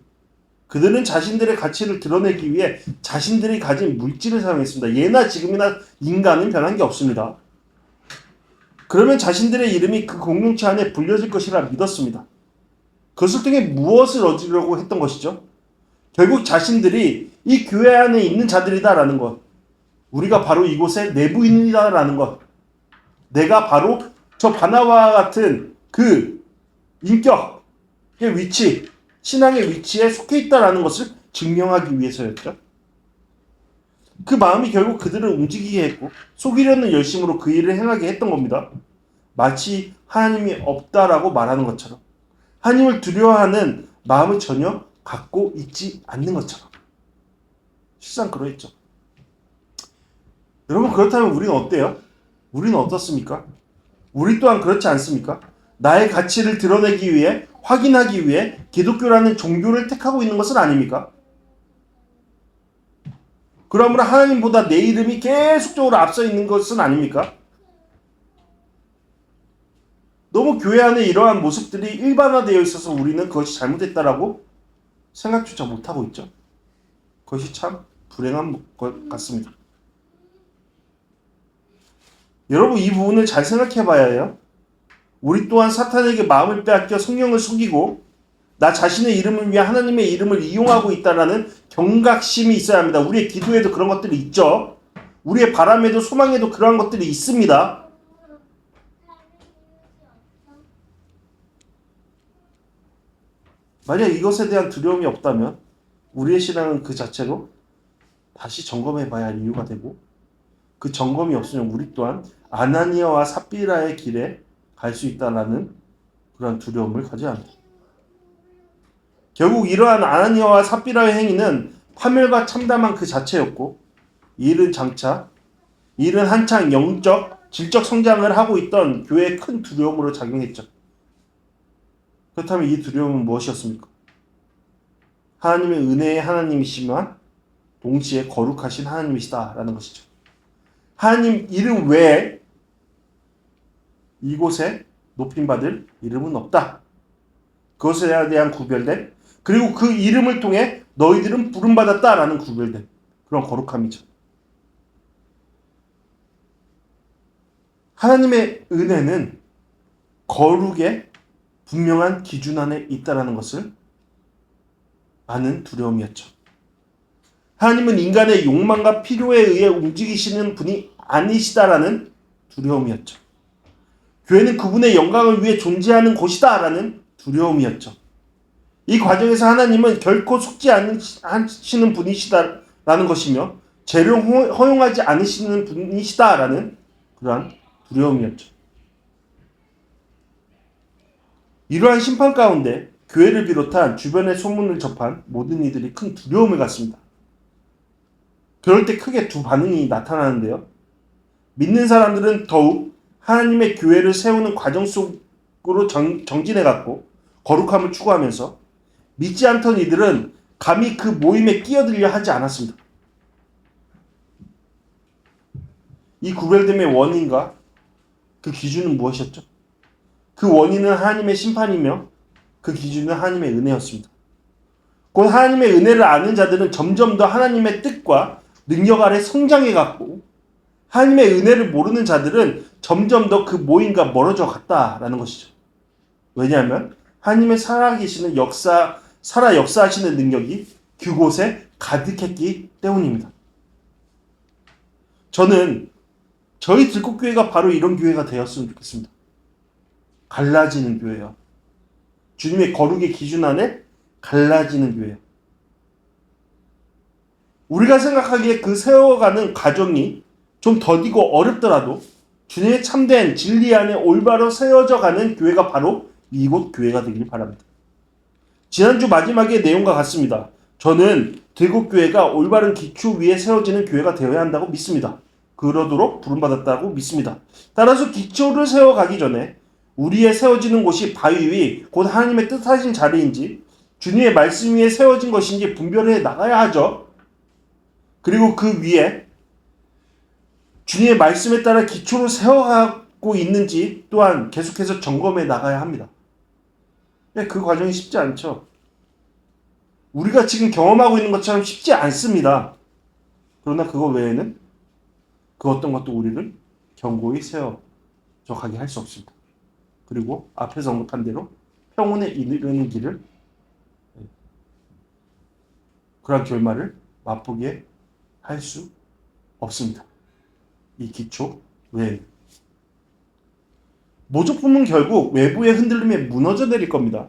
그들은 자신들의 가치를 드러내기 위해 자신들이 가진 물질을 사용했습니다. 예나 지금이나 인간은 변한 게 없습니다. 그러면 자신들의 이름이 그 공동체 안에 불려질 것이라 믿었습니다. 그것을 통해 무엇을 얻으려고 했던 것이죠? 결국 자신들이 이 교회 안에 있는 자들이다라는 것, 우리가 바로 이곳의 내부인이다라는 것, 내가 바로 저 바나바와 같은 그 인격의 위치, 신앙의 위치에 속해 있다라는 것을 증명하기 위해서였죠. 그 마음이 결국 그들을 움직이게 했고 속이려는 열심으로 그 일을 행하게 했던 겁니다. 마치 하나님이 없다라고 말하는 것처럼, 하나님을 두려워하는 마음을 전혀 갖고 있지 않는 것처럼. 실상 그러했죠. 여러분, 그렇다면 우리는 어때요? 우리는 어떻습니까? 우리 또한 그렇지 않습니까? 나의 가치를 드러내기 위해, 확인하기 위해 기독교라는 종교를 택하고 있는 것은 아닙니까? 그러므로 하나님보다 내 이름이 계속적으로 앞서 있는 것은 아닙니까? 너무 교회 안에 이러한 모습들이 일반화되어 있어서 우리는 그것이 잘못했다라고 생각조차 못하고 있죠. 그것이 참 불행한 것 같습니다. 여러분, 이 부분을 잘 생각해 봐야 해요. 우리 또한 사탄에게 마음을 빼앗겨 성령을 속이고 나 자신의 이름을 위해 하나님의 이름을 이용하고 있다라는 경각심이 있어야 합니다. 우리의 기도에도 그런 것들이 있죠. 우리의 바람에도 소망에도 그러한 것들이 있습니다. 만약 이것에 대한 두려움이 없다면 우리의 신앙은 그 자체로 다시 점검해 봐야 할 이유가 되고, 그 점검이 없으면 우리 또한 아나니아와 삽비라의 길에 갈 수 있다라는 그런 두려움을 가져야 합니다. 결국 이러한 아나니아와 삽비라의 행위는 파멸과 참담한 그 자체였고, 이 일은 한창 영적, 질적 성장을 하고 있던 교회의 큰 두려움으로 작용했죠. 그렇다면 이 두려움은 무엇이었습니까? 하나님의 은혜의 하나님이시지만 동시에 거룩하신 하나님이시다라는 것이죠. 하나님 이름 외에 이곳에 높임받을 이름은 없다. 그것에 대한 구별됨, 그리고 그 이름을 통해 너희들은 부름받았다라는 구별됨, 그런 거룩함이죠. 하나님의 은혜는 거룩의 분명한 기준 안에 있다는 것을 아는 두려움이었죠. 하나님은 인간의 욕망과 필요에 의해 움직이시는 분이 아니시다라는 두려움이었죠. 교회는 그분의 영광을 위해 존재하는 곳이다라는 두려움이었죠. 이 과정에서 하나님은 결코 속지 않으시는 분이시다라는 것이며 죄를 허용하지 않으시는 분이시다라는 그러한 두려움이었죠. 이러한 심판 가운데 교회를 비롯한 주변의 소문을 접한 모든 이들이 큰 두려움을 갖습니다. 그럴 때 크게 두 반응이 나타나는데요. 믿는 사람들은 더욱 하나님의 교회를 세우는 과정 속으로 정진해갔고 거룩함을 추구하면서, 믿지 않던 이들은 감히 그 모임에 끼어들려 하지 않았습니다. 이 구별됨의 원인과 그 기준은 무엇이었죠? 그 원인은 하나님의 심판이며 그 기준은 하나님의 은혜였습니다. 곧 하나님의 은혜를 아는 자들은 점점 더 하나님의 뜻과 능력 아래 성장해갔고, 하나님의 은혜를 모르는 자들은 점점 더 그 모임과 멀어져 갔다라는 것이죠. 왜냐하면 하나님의 살아계시는 살아 역사하시는 능력이 그곳에 가득했기 때문입니다. 저는 저희 들꽃교회가 바로 이런 교회가 되었으면 좋겠습니다. 갈라지는 교회요. 주님의 거룩의 기준 안에 갈라지는 교회요. 우리가 생각하기에 그 세워가는 과정이 좀 더디고 어렵더라도 주님의 참된 진리 안에 올바로 세워져가는 교회가 바로 이곳 교회가 되길 바랍니다. 지난주 마지막의 내용과 같습니다. 저는 들꽃교회가 올바른 기초 위에 세워지는 교회가 되어야 한다고 믿습니다. 그러도록 부름받았다고 믿습니다. 따라서 기초를 세워가기 전에 우리의 세워지는 곳이 바위 위, 곧 하나님의 뜻하신 자리인지 주님의 말씀 위에 세워진 것인지 분별해 나가야 하죠. 그리고 그 위에 주님의 말씀에 따라 기초를 세워가고 있는지 또한 계속해서 점검해 나가야 합니다. 그 과정이 쉽지 않죠. 우리가 지금 경험하고 있는 것처럼 쉽지 않습니다. 그러나 그거 외에는 그 어떤 것도 우리를 견고히 세워져 가게 할 수 없습니다. 그리고 앞에서 언급한 대로 평온에 이르는 길을, 그런 결말을 맛보게 할 수 없습니다. 이 기초 외에는. 모조품은 결국 외부의 흔들림에 무너져 내릴 겁니다.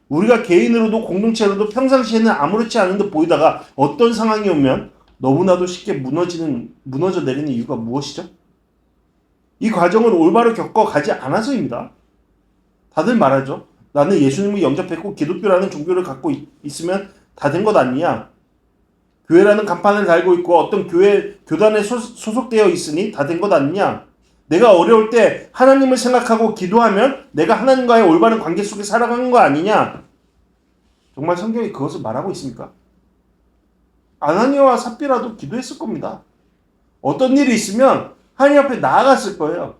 우리가 개인으로도 공동체로도 평상시에는 아무렇지 않은 듯 보이다가 어떤 상황이 오면 너무나도 쉽게 무너져 내리는 이유가 무엇이죠? 이 과정을 올바로 겪어가지 않아서입니다. 다들 말하죠. 나는 예수님을 영접했고 기독교라는 종교를 갖고 있으면 다 된 것 아니냐? 교회라는 간판을 달고 있고 어떤 교단에 소속되어 있으니 다 된 것 아니냐? 내가 어려울 때 하나님을 생각하고 기도하면 내가 하나님과의 올바른 관계 속에 살아가는 거 아니냐? 정말 성경이 그것을 말하고 있습니까? 아나니아와 삽비라도 기도했을 겁니다. 어떤 일이 있으면 하나님 앞에 나아갔을 거예요.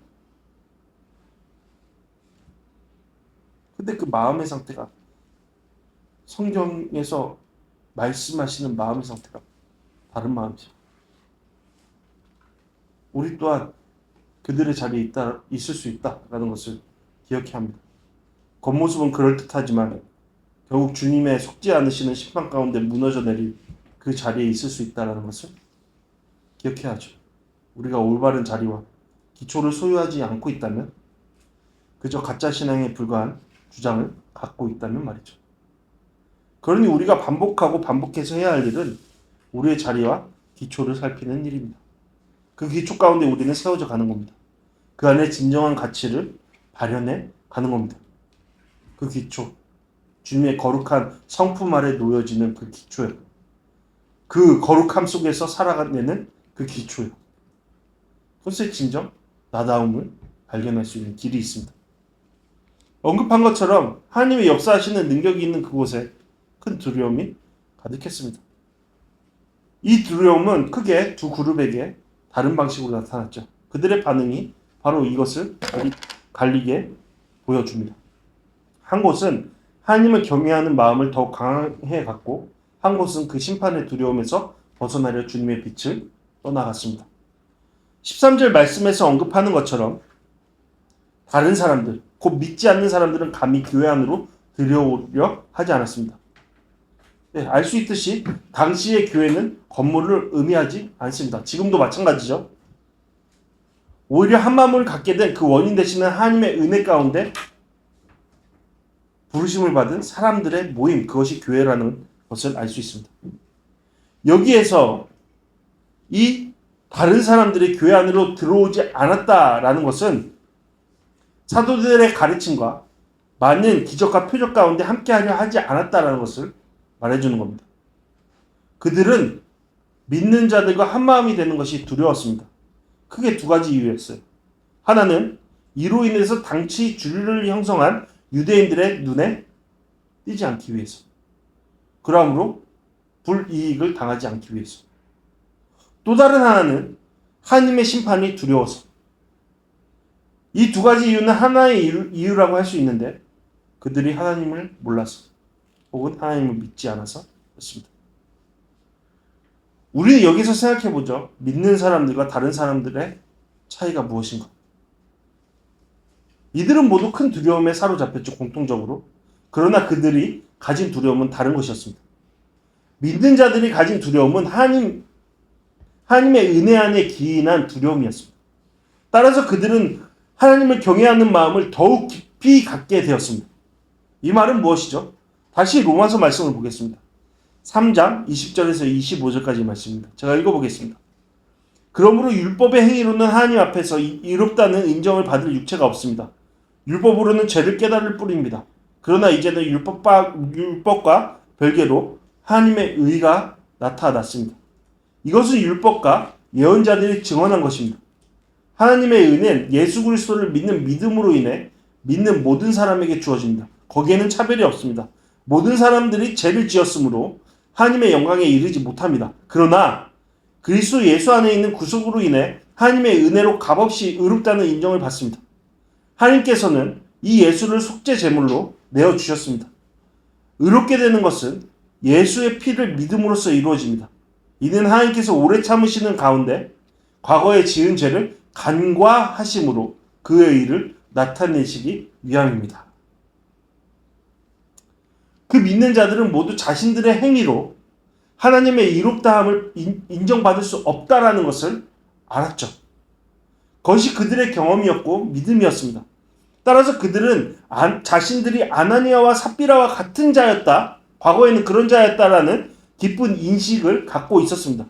근데 그 마음의 상태가, 성경에서 말씀하시는 마음의 상태가 다른 마음이죠. 우리 또한 그들의 자리에 있을 수 있다라는 것을 기억해야 합니다. 겉모습은 그럴듯하지만 결국 주님의 속지 않으시는 심판 가운데 무너져 내릴 그 자리에 있을 수 있다는 것을 기억해야 하죠. 우리가 올바른 자리와 기초를 소유하지 않고 있다면, 그저 가짜 신앙에 불과한 주장을 갖고 있다면 말이죠. 그러니 우리가 반복해서 해야 할 일은 우리의 자리와 기초를 살피는 일입니다. 그 기초 가운데 우리는 세워져 가는 겁니다. 그 안에 진정한 가치를 발현해 가는 겁니다. 그 기초, 주님의 거룩한 성품 아래 놓여지는 그 기초예요. 그 거룩함 속에서 살아가는 그 기초예요. 그것의 진정 나다움을 발견할 수 있는 길이 있습니다. 언급한 것처럼 하나님의 역사하시는 능력이 있는 그곳에 큰 두려움이 가득했습니다. 이 두려움은 크게 두 그룹에게 다른 방식으로 나타났죠. 그들의 반응이 바로 이것을 갈리게 보여줍니다. 한 곳은 하나님을 경외하는 마음을 더 강해 갖고 한 곳은 그 심판의 두려움에서 벗어나려 주님의 빛을 떠나갔습니다. 13절 말씀에서 언급하는 것처럼 다른 사람들, 곧 믿지 않는 사람들은 감히 교회 안으로 들여오려 하지 않았습니다. 네, 알 수 있듯이 당시의 교회는 건물을 의미하지 않습니다. 지금도 마찬가지죠. 오히려 한 마음을 갖게 된 그 원인 되시는 하나님의 은혜 가운데 부르심을 받은 사람들의 모임, 그것이 교회라는 것을 알 수 있습니다. 여기에서 이 다른 사람들이 교회 안으로 들어오지 않았다라는 것은 사도들의 가르침과 많은 기적과 표적 가운데 함께하려 하지 않았다라는 것을 말해주는 겁니다. 그들은 믿는 자들과 한마음이 되는 것이 두려웠습니다. 크게 두 가지 이유였어요. 하나는 이로 인해서 당시 주류를 형성한 유대인들의 눈에 띄지 않기 위해서. 그러므로 불이익을 당하지 않기 위해서. 또 다른 하나는 하나님의 심판이 두려워서. 이 두 가지 이유는 하나의 이유라고 할 수 있는데 그들이 하나님을 몰라서 혹은 하나님을 믿지 않아서 그렇습니다. 우리는 여기서 생각해보죠. 믿는 사람들과 다른 사람들의 차이가 무엇인가? 이들은 모두 큰 두려움에 사로잡혔죠. 공통적으로. 그러나 그들이 가진 두려움은 다른 것이었습니다. 믿는 자들이 가진 두려움은 하나님의 은혜 안에 기인한 두려움이었습니다. 따라서 그들은 하나님을 경외하는 마음을 더욱 깊이 갖게 되었습니다. 이 말은 무엇이죠? 다시 로마서 말씀을 보겠습니다. 3장 20절에서 25절까지 말씀입니다. 제가 읽어보겠습니다. 그러므로 율법의 행위로는 하나님 앞에서 의롭다는 인정을 받을 육체가 없습니다. 율법으로는 죄를 깨달을 뿐입니다. 그러나 이제는 율법과 별개로 하나님의 의가 나타났습니다. 이것은 율법과 예언자들이 증언한 것입니다. 하나님의 의는 예수 그리스도를 믿는 믿음으로 인해 믿는 모든 사람에게 주어집니다. 거기에는 차별이 없습니다. 모든 사람들이 죄를 지었으므로 하나님의 영광에 이르지 못합니다. 그러나 그리스도 예수 안에 있는 구속으로 인해 하나님의 은혜로 값없이 의롭다는 인정을 받습니다. 하나님께서는 이 예수를 속죄 제물로 내어주셨습니다. 의롭게 되는 것은 예수의 피를 믿음으로써 이루어집니다. 이는 하나님께서 오래 참으시는 가운데 과거에 지은 죄를 간과하심으로 그의 의를 나타내시기 위함입니다. 그 믿는 자들은 모두 자신들의 행위로 하나님의 이롭다함을 인정받을 수 없다라는 것을 알았죠. 그것이 그들의 경험이었고 믿음이었습니다. 따라서 그들은 자신들이 아나니아와 삽비라와 같은 자였다, 과거에는 그런 자였다라는 깊은 인식을 갖고 있었습니다.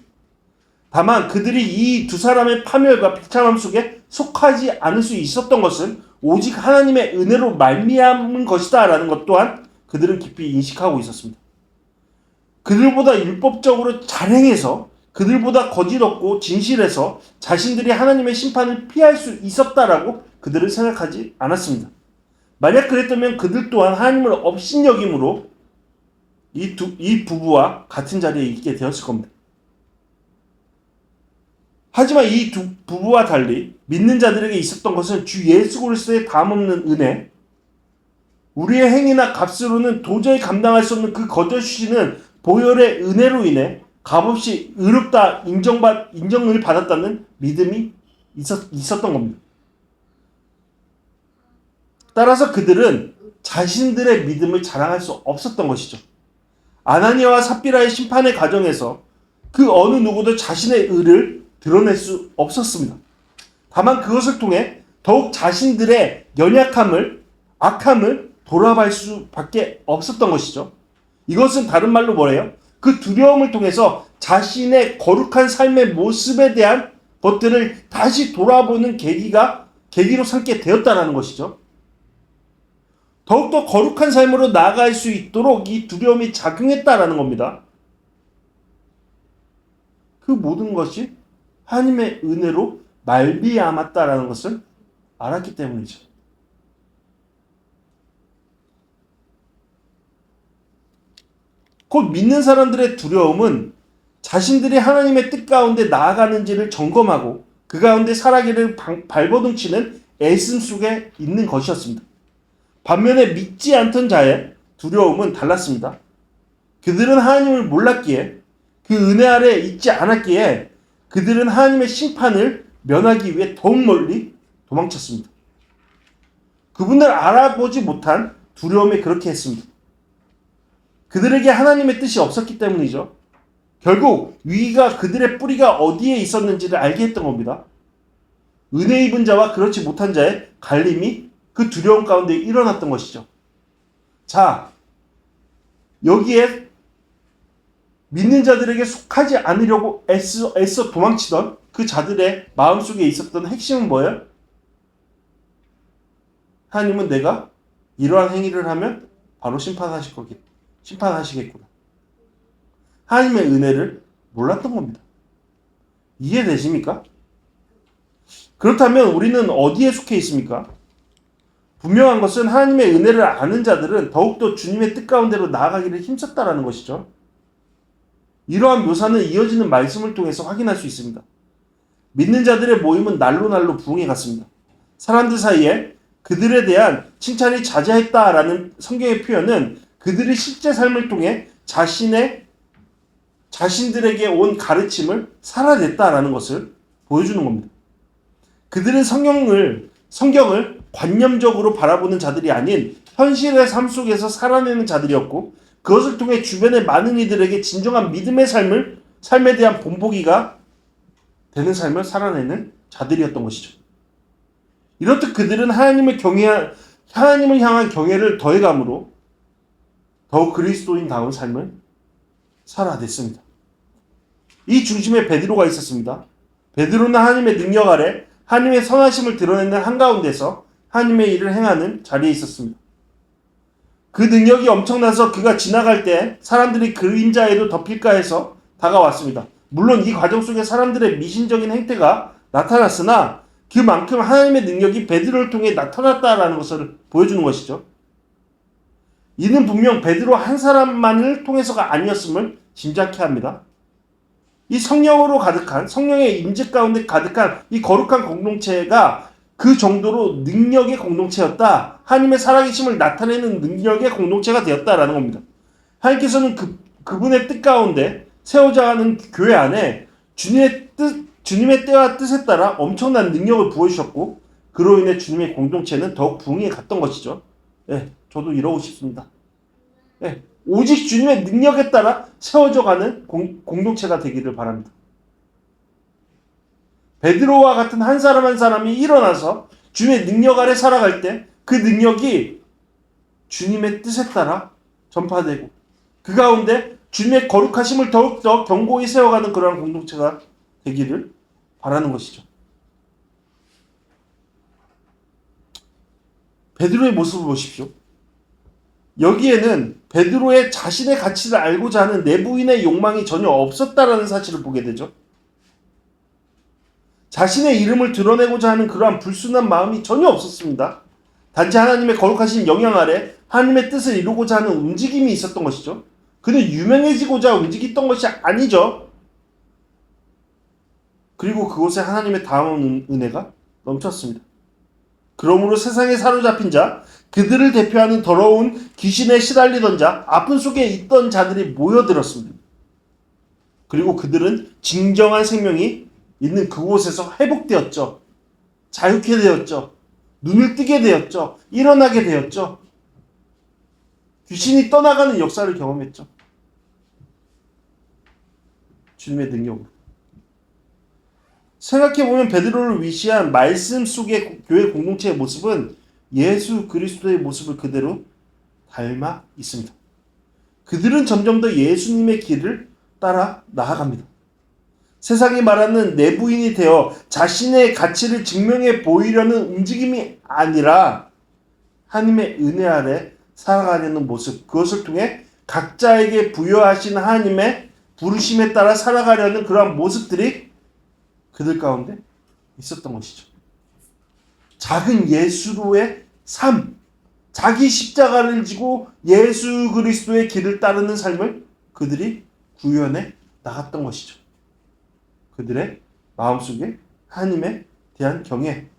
다만 그들이 이 두 사람의 파멸과 비참함 속에 속하지 않을 수 있었던 것은 오직 하나님의 은혜로 말미암은 것이다 라는 것 또한 그들은 깊이 인식하고 있었습니다. 그들보다 율법적으로 잘행해서 그들보다 거짓없고 진실해서 자신들이 하나님의 심판을 피할 수 있었다라고 그들은 생각하지 않았습니다. 만약 그랬다면 그들 또한 하나님을 업신여김으로 이 부부와 같은 자리에 있게 되었을 겁니다. 하지만 이 두 부부와 달리 믿는 자들에게 있었던 것은 주 예수 그리스도의 담없는 은혜, 우리의 행위나 값으로는 도저히 감당할 수 없는 그 거저주시는 보혈의 은혜로 인해 값없이 의롭다 인정을 받았다는 믿음이 있었던 겁니다. 따라서 그들은 자신들의 믿음을 자랑할 수 없었던 것이죠. 아나니아와 삽비라의 심판의 과정에서 그 어느 누구도 자신의 의를 드러낼 수 없었습니다. 다만 그것을 통해 더욱 자신들의 연약함을, 악함을 돌아볼 수밖에 없었던 것이죠. 이것은 다른 말로 뭐래요? 그 두려움을 통해서 자신의 거룩한 삶의 모습에 대한 것들을 다시 돌아보는 계기로 삼게 되었다는 것이죠. 더욱더 거룩한 삶으로 나아갈 수 있도록 이 두려움이 작용했다라는 겁니다. 그 모든 것이 하나님의 은혜로 말미암았다라는 것을 알았기 때문이죠. 곧 믿는 사람들의 두려움은 자신들이 하나님의 뜻 가운데 나아가는지를 점검하고 그 가운데 살아가기를 발버둥치는 애씀 속에 있는 것이었습니다. 반면에 믿지 않던 자의 두려움은 달랐습니다. 그들은 하나님을 몰랐기에 그 은혜 아래 있지 않았기에 그들은 하나님의 심판을 면하기 위해 더욱 멀리 도망쳤습니다. 그분을 알아보지 못한 두려움에 그렇게 했습니다. 그들에게 하나님의 뜻이 없었기 때문이죠. 결국 위기가 그들의 뿌리가 어디에 있었는지를 알게 했던 겁니다. 은혜 입은 자와 그렇지 못한 자의 갈림이 그 두려움 가운데 일어났던 것이죠. 자, 여기에 믿는 자들에게 속하지 않으려고 애써 도망치던 그 자들의 마음속에 있었던 핵심은 뭐예요? 하나님은 내가 이러한 행위를 하면 바로 심판하시겠구나. 하나님의 은혜를 몰랐던 겁니다. 이해되십니까? 그렇다면 우리는 어디에 속해 있습니까? 분명한 것은 하나님의 은혜를 아는 자들은 더욱더 주님의 뜻 가운데로 나아가기를 힘썼다라는 것이죠. 이러한 묘사는 이어지는 말씀을 통해서 확인할 수 있습니다. 믿는 자들의 모임은 날로 부흥해 갔습니다. 사람들 사이에 그들에 대한 칭찬이 자자했다라는 성경의 표현은 그들의 실제 삶을 통해 자신들에게 온 가르침을 살아냈다라는 것을 보여주는 겁니다. 그들은 성경을 관념적으로 바라보는 자들이 아닌 현실의 삶 속에서 살아내는 자들이었고 그것을 통해 주변의 많은 이들에게 진정한 믿음의 삶에 대한 본보기가 되는 삶을 살아내는 자들이었던 것이죠. 이렇듯 그들은 하나님을 향한 경외를 더해감으로 더욱 그리스도인다운 삶을 살아냈습니다. 이 중심에 베드로가 있었습니다. 베드로는 하나님의 능력 아래 하나님의 선하심을 드러내는 한가운데서 하나님의 일을 행하는 자리에 있었습니다. 그 능력이 엄청나서 그가 지나갈 때 사람들이 그림자에도 덮일까 해서 다가왔습니다. 물론 이 과정 속에 사람들의 미신적인 행태가 나타났으나 그만큼 하나님의 능력이 베드로를 통해 나타났다라는 것을 보여주는 것이죠. 이는 분명 베드로 한 사람만을 통해서가 아니었음을 짐작케 합니다. 이 성령의 임재 가운데 가득한 이 거룩한 공동체가 그 정도로 능력의 공동체였다. 하나님의 살아계심을 나타내는 능력의 공동체가 되었다라는 겁니다. 하나님께서는 그분의 뜻 가운데 세워져가는 교회 안에 주님의 때와 뜻에 따라 엄청난 능력을 부어주셨고 그로 인해 주님의 공동체는 더욱 부흥해 갔던 것이죠. 네, 저도 이러고 싶습니다. 네, 오직 주님의 능력에 따라 세워져가는 공동체가 되기를 바랍니다. 베드로와 같은 한 사람 한 사람이 일어나서 주님의 능력 아래 살아갈 때 그 능력이 주님의 뜻에 따라 전파되고 그 가운데 주님의 거룩하심을 더욱더 견고히 세워가는 그러한 공동체가 되기를 바라는 것이죠. 베드로의 모습을 보십시오. 여기에는 베드로의 자신의 가치를 알고자 하는 내부인의 욕망이 전혀 없었다라는 사실을 보게 되죠. 자신의 이름을 드러내고자 하는 그러한 불순한 마음이 전혀 없었습니다. 단지 하나님의 거룩하신 영향 아래 하나님의 뜻을 이루고자 하는 움직임이 있었던 것이죠. 그는 유명해지고자 움직였던 것이 아니죠. 그리고 그곳에 하나님의 다음 은혜가 넘쳤습니다. 그러므로 세상에 사로잡힌 자, 그들을 대표하는 더러운 귀신에 시달리던 자, 아픔 속에 있던 자들이 모여들었습니다. 그리고 그들은 진정한 생명이 있는 그곳에서 회복되었죠. 자유케 되었죠. 눈을 뜨게 되었죠. 일어나게 되었죠. 귀신이 떠나가는 역사를 경험했죠. 주님의 능력으로. 생각해보면 베드로를 위시한 말씀 속의 교회 공동체의 모습은 예수 그리스도의 모습을 그대로 닮아 있습니다. 그들은 점점 더 예수님의 길을 따라 나아갑니다. 세상이 말하는 내부인이 되어 자신의 가치를 증명해 보이려는 움직임이 아니라 하나님의 은혜 아래 살아가려는 모습, 그것을 통해 각자에게 부여하신 하나님의 부르심에 따라 살아가려는 그러한 모습들이 그들 가운데 있었던 것이죠. 작은 예수로의 삶, 자기 십자가를 지고 예수 그리스도의 길을 따르는 삶을 그들이 구현해 나갔던 것이죠. 그들의 마음속에 하나님에 대한 경외,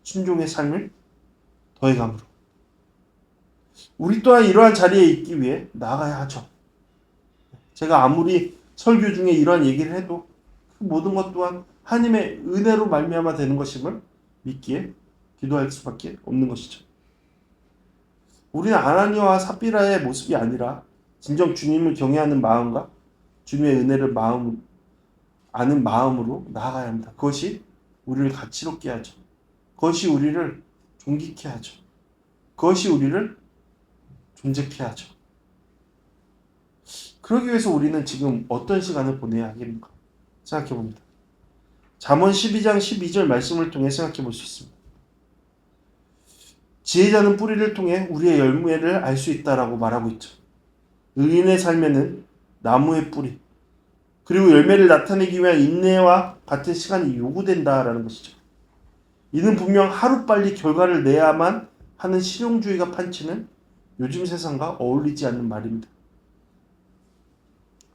순종의 삶을 더해감으로 우리 또한 이러한 자리에 있기 위해 나아가야 하죠. 제가 아무리 설교 중에 이러한 얘기를 해도 그 모든 것 또한 하나님의 은혜로 말미암아 되는 것임을 믿기에 기도할 수밖에 없는 것이죠. 우리는 아나니아와 삽비라의 모습이 아니라 진정 주님을 경외하는 마음과 주님의 은혜를 아는 마음으로 나아가야 합니다. 그것이 우리를 가치롭게 하죠. 그것이 우리를 존귀케 하죠. 그것이 우리를 존재케 하죠. 그러기 위해서 우리는 지금 어떤 시간을 보내야 하겠는가 생각해 봅니다. 잠언 12장 12절 말씀을 통해 생각해 볼 수 있습니다. 지혜자는 뿌리를 통해 우리의 열매를 알 수 있다라고 말하고 있죠. 의인의 삶에는 나무의 뿌리, 그리고 열매를 나타내기 위한 인내와 같은 시간이 요구된다라는 것이죠. 이는 분명 하루빨리 결과를 내야만 하는 실용주의가 판치는 요즘 세상과 어울리지 않는 말입니다.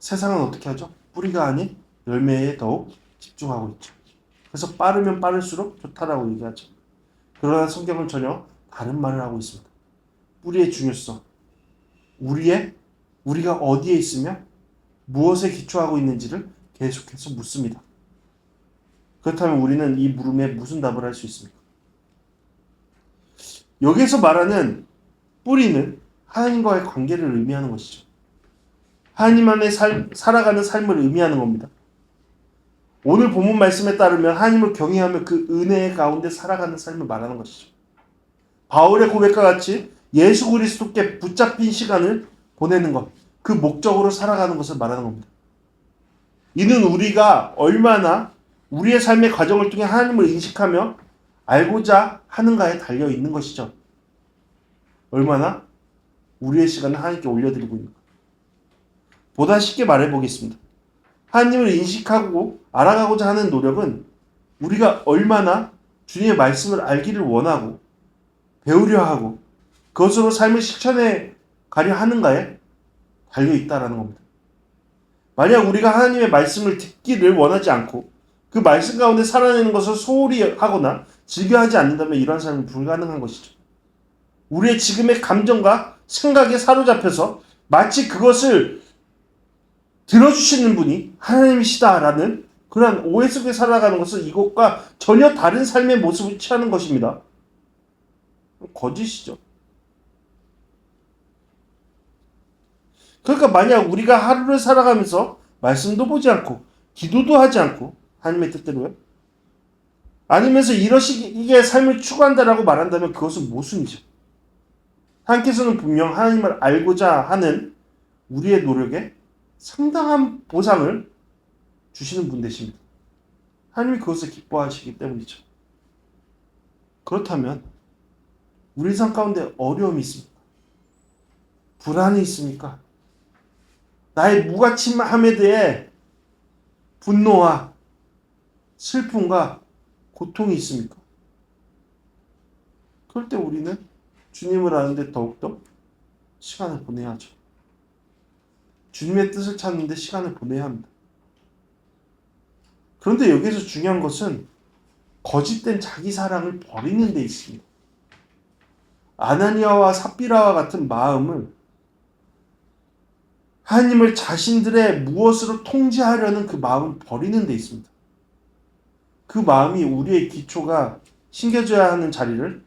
세상은 어떻게 하죠? 뿌리가 아닌 열매에 더욱 집중하고 있죠. 그래서 빠르면 빠를수록 좋다라고 얘기하죠. 그러나 성경은 전혀 다른 말을 하고 있습니다. 뿌리의 중요성, 우리가 어디에 있으며 무엇에 기초하고 있는지를 계속해서 묻습니다. 그렇다면 우리는 이 물음에 무슨 답을 할 수 있습니까? 여기에서 말하는 뿌리는 하나님과의 관계를 의미하는 것이죠. 하나님 안에 살아가는 삶을 의미하는 겁니다. 오늘 본문 말씀에 따르면 하나님을 경외하며 그 은혜 가운데 살아가는 삶을 말하는 것이죠. 바울의 고백과 같이 예수 그리스도께 붙잡힌 시간을 보내는 것, 그 목적으로 살아가는 것을 말하는 겁니다. 이는 우리가 얼마나 우리의 삶의 과정을 통해 하나님을 인식하며 알고자 하는가에 달려 있는 것이죠. 얼마나 우리의 시간을 하나님께 올려드리고 있는가. 보다 쉽게 말해보겠습니다. 하나님을 인식하고 알아가고자 하는 노력은 우리가 얼마나 주님의 말씀을 알기를 원하고 배우려 하고 그것으로 삶을 실천해 가려 하는가에 달려있다라는 겁니다. 만약 우리가 하나님의 말씀을 듣기를 원하지 않고 그 말씀 가운데 살아내는 것을 소홀히 하거나 즐겨하지 않는다면 이러한 삶은 불가능한 것이죠. 우리의 지금의 감정과 생각에 사로잡혀서 마치 그것을 들어주시는 분이 하나님이시다라는 그러한 오해 속에 살아가는 것은 이것과 전혀 다른 삶의 모습을 취하는 것입니다. 거짓이죠. 그러니까 만약 우리가 하루를 살아가면서 말씀도 보지 않고 기도도 하지 않고 하나님의 뜻대로요. 아니면서 이러시기에 삶을 추구한다라고 말한다면 그것은 모순이죠. 하나님께서는 분명 하나님을 알고자 하는 우리의 노력에 상당한 보상을 주시는 분 되십니다. 하나님이 그것을 기뻐하시기 때문이죠. 그렇다면 우리 삶 가운데 어려움이 있습니까? 불안이 있습니까? 나의 무가침함에 대해 분노와 슬픔과 고통이 있습니까? 그럴 때 우리는 주님을 아는데 더욱더 시간을 보내야 하죠. 주님의 뜻을 찾는데 시간을 보내야 합니다. 그런데 여기서 중요한 것은 거짓된 자기 사랑을 버리는 데 있습니다. 아나니아와 삽비라와 같은 마음을 하나님을 자신들의 무엇으로 통제하려는 그 마음을 버리는 데 있습니다. 그 마음이 우리의 기초가 심겨져야 하는 자리를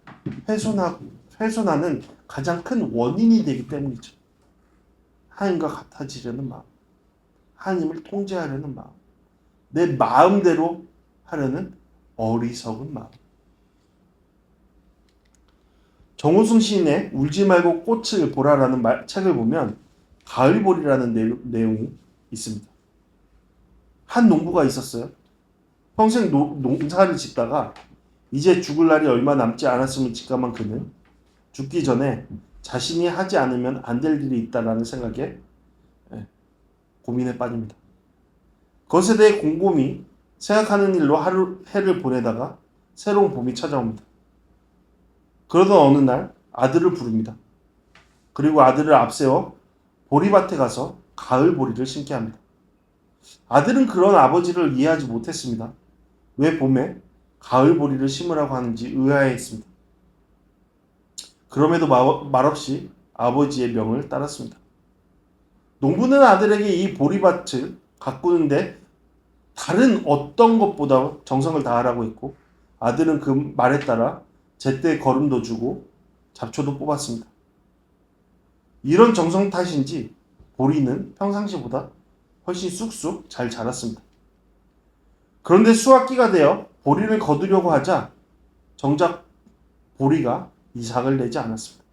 훼손하는 가장 큰 원인이 되기 때문이죠. 하나님과 같아지려는 마음, 하나님을 통제하려는 마음, 내 마음대로 하려는 어리석은 마음. 정우승 시인의 울지 말고 꽃을 보라라는 책을 보면 가을보리라는 내용이 있습니다. 한 농부가 있었어요. 평생 농사를 짓다가 이제 죽을 날이 얼마 남지 않았음을 직감한 그는 죽기 전에 자신이 하지 않으면 안 될 일이 있다라는 생각에 고민에 빠집니다. 그것에 대해 곰곰이 생각하는 일로 해를 보내다가 새로운 봄이 찾아옵니다. 그러던 어느 날 아들을 부릅니다. 그리고 아들을 앞세워 보리밭에 가서 가을 보리를 심게 합니다. 아들은 그런 아버지를 이해하지 못했습니다. 왜 봄에 가을 보리를 심으라고 하는지 의아해했습니다. 그럼에도 말없이 아버지의 명을 따랐습니다. 농부는 아들에게 이 보리밭을 가꾸는데 다른 어떤 것보다 정성을 다하라고 했고, 아들은 그 말에 따라 제때 거름도 주고 잡초도 뽑았습니다. 이런 정성 탓인지 보리는 평상시보다 훨씬 쑥쑥 잘 자랐습니다. 그런데 수확기가 되어 보리를 거두려고 하자 정작 보리가 이삭을 내지 않았습니다.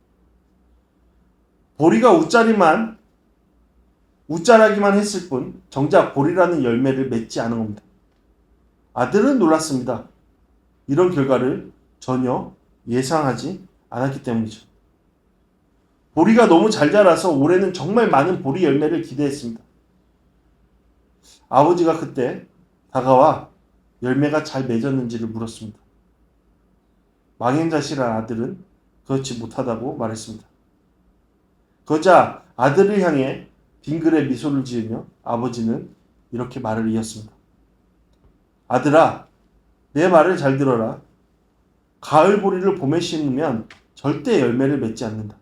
보리가 웃자라기만 했을 뿐 정작 보리라는 열매를 맺지 않은 겁니다. 아들은 놀랐습니다. 이런 결과를 전혀 예상하지 않았기 때문이죠. 보리가 너무 잘 자라서 올해는 정말 많은 보리 열매를 기대했습니다. 아버지가 그때 다가와 열매가 잘 맺었는지를 물었습니다. 망연자실한 아들은 그렇지 못하다고 말했습니다. 그러자 아들을 향해 빙그레 미소를 지으며 아버지는 이렇게 말을 이었습니다. 아들아, 내 말을 잘 들어라. 가을 보리를 봄에 심으면 절대 열매를 맺지 않는다.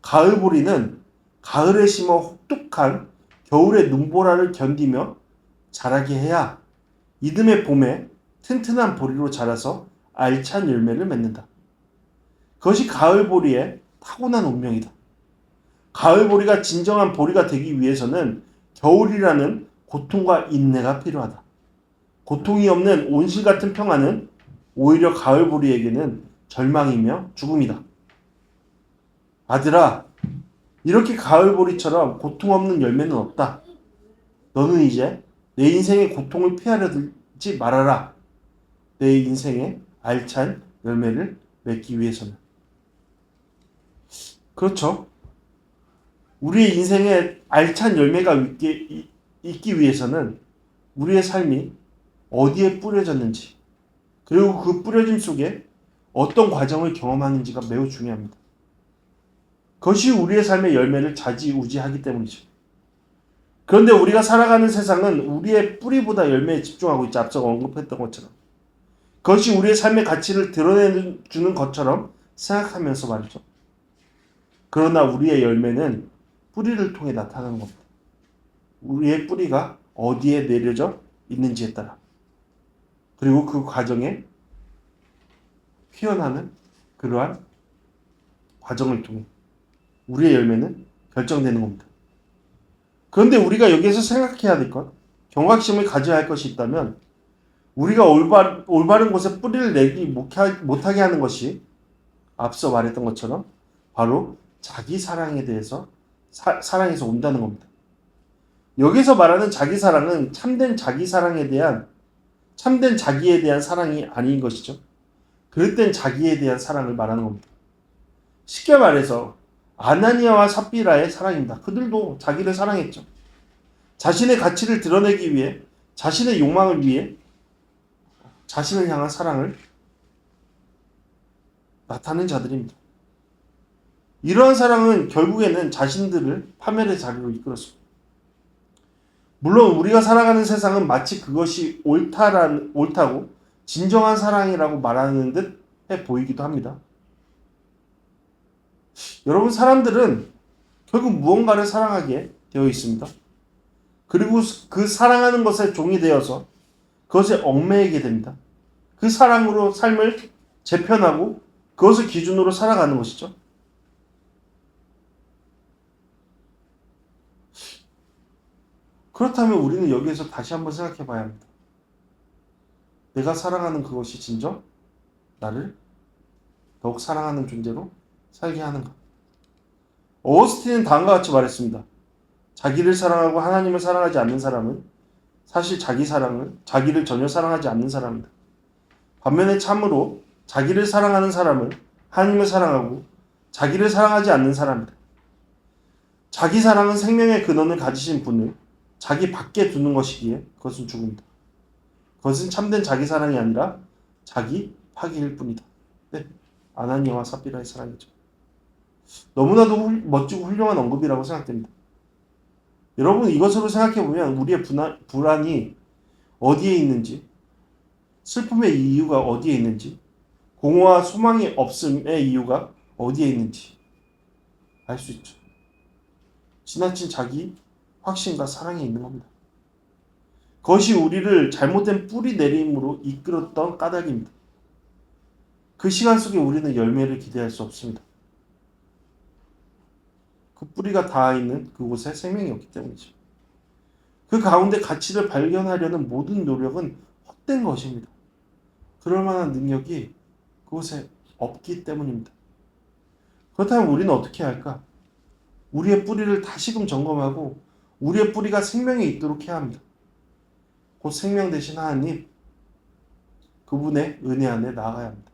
가을 보리는 가을에 심어 혹독한 겨울의 눈보라를 견디며 자라게 해야 이듬해 봄에 튼튼한 보리로 자라서 알찬 열매를 맺는다. 그것이 가을 보리의 타고난 운명이다. 가을 보리가 진정한 보리가 되기 위해서는 겨울이라는 고통과 인내가 필요하다. 고통이 없는 온실 같은 평화는 오히려 가을 보리에게는 절망이며 죽음이다. 아들아, 이렇게 가을 보리처럼 고통 없는 열매는 없다. 너는 이제 내 인생의 고통을 피하려지 말아라. 내 인생의 알찬 열매를 맺기 위해서는. 그렇죠. 우리의 인생에 알찬 열매가 있기 위해서는 우리의 삶이 어디에 뿌려졌는지, 그리고 그 뿌려짐 속에 어떤 과정을 경험하는지가 매우 중요합니다. 그것이 우리의 삶의 열매를 좌지우지하기 때문이죠. 그런데 우리가 살아가는 세상은 우리의 뿌리보다 열매에 집중하고 있죠. 앞서 언급했던 것처럼. 그것이 우리의 삶의 가치를 드러내주는 것처럼 생각하면서 말이죠. 그러나 우리의 열매는 뿌리를 통해 나타나는 겁니다. 우리의 뿌리가 어디에 내려져 있는지에 따라. 그리고 그 과정에 피어나는 그러한 과정을 통해 우리의 열매는 결정되는 겁니다. 그런데 우리가 여기에서 생각해야 될 것, 경각심을 가져야 할 것이 있다면 우리가 올바른 곳에 뿌리를 내지 못하게 하는 것이 앞서 말했던 것처럼 바로 자기 사랑에 대해서 사랑에서 온다는 겁니다. 여기서 말하는 자기 사랑은 참된 자기에 대한 사랑이 아닌 것이죠. 그릇된 자기에 대한 사랑을 말하는 겁니다. 쉽게 말해서 아나니아와 삽비라의 사랑입니다. 그들도 자기를 사랑했죠. 자신의 가치를 드러내기 위해, 자신의 욕망을 위해 자신을 향한 사랑을 나타낸 자들입니다. 이러한 사랑은 결국에는 자신들을 파멸의 자리로 이끌었습니다. 물론 우리가 살아가는 세상은 마치 그것이 옳다고 진정한 사랑이라고 말하는 듯 해 보이기도 합니다. 여러분, 사람들은 결국 무언가를 사랑하게 되어 있습니다. 그리고 그 사랑하는 것에 종이 되어서 그것에 얽매이게 됩니다. 그 사랑으로 삶을 재편하고 그것을 기준으로 살아가는 것이죠. 그렇다면 우리는 여기에서 다시 한번 생각해 봐야 합니다. 내가 사랑하는 그것이 진정 나를 더욱 사랑하는 존재로 살게 하는가? 어거스틴은 다음과 같이 말했습니다. 자기를 사랑하고 하나님을 사랑하지 않는 사람은 사실 자기를 전혀 사랑하지 않는 사람이다. 반면에 참으로 자기를 사랑하는 사람은 하나님을 사랑하고 자기를 사랑하지 않는 사람이다. 자기 사랑은 생명의 근원을 가지신 분을 자기 밖에 두는 것이기에 그것은 죽음이다. 그것은 참된 자기 사랑이 아니라 자기 파기일 뿐이다. 네, 아나니아와 삽비라의 사랑이죠. 너무나도 멋지고 훌륭한 언급이라고 생각됩니다. 여러분, 이것으로 생각해보면 우리의 불안이 어디에 있는지, 슬픔의 이유가 어디에 있는지, 공허와 소망이 없음의 이유가 어디에 있는지 알 수 있죠. 지나친 자기 확신과 사랑에 있는 겁니다. 그것이 우리를 잘못된 뿌리 내림으로 이끌었던 까닭입니다. 그 시간 속에 우리는 열매를 기대할 수 없습니다. 그 뿌리가 닿아 있는 그곳에 생명이 없기 때문이죠. 그 가운데 가치를 발견하려는 모든 노력은 헛된 것입니다. 그럴 만한 능력이 그곳에 없기 때문입니다. 그렇다면 우리는 어떻게 할까? 우리의 뿌리를 다시금 점검하고 우리의 뿌리가 생명이 있도록 해야 합니다. 곧 생명 되신 하나님, 그분의 은혜 안에 나아가야 합니다.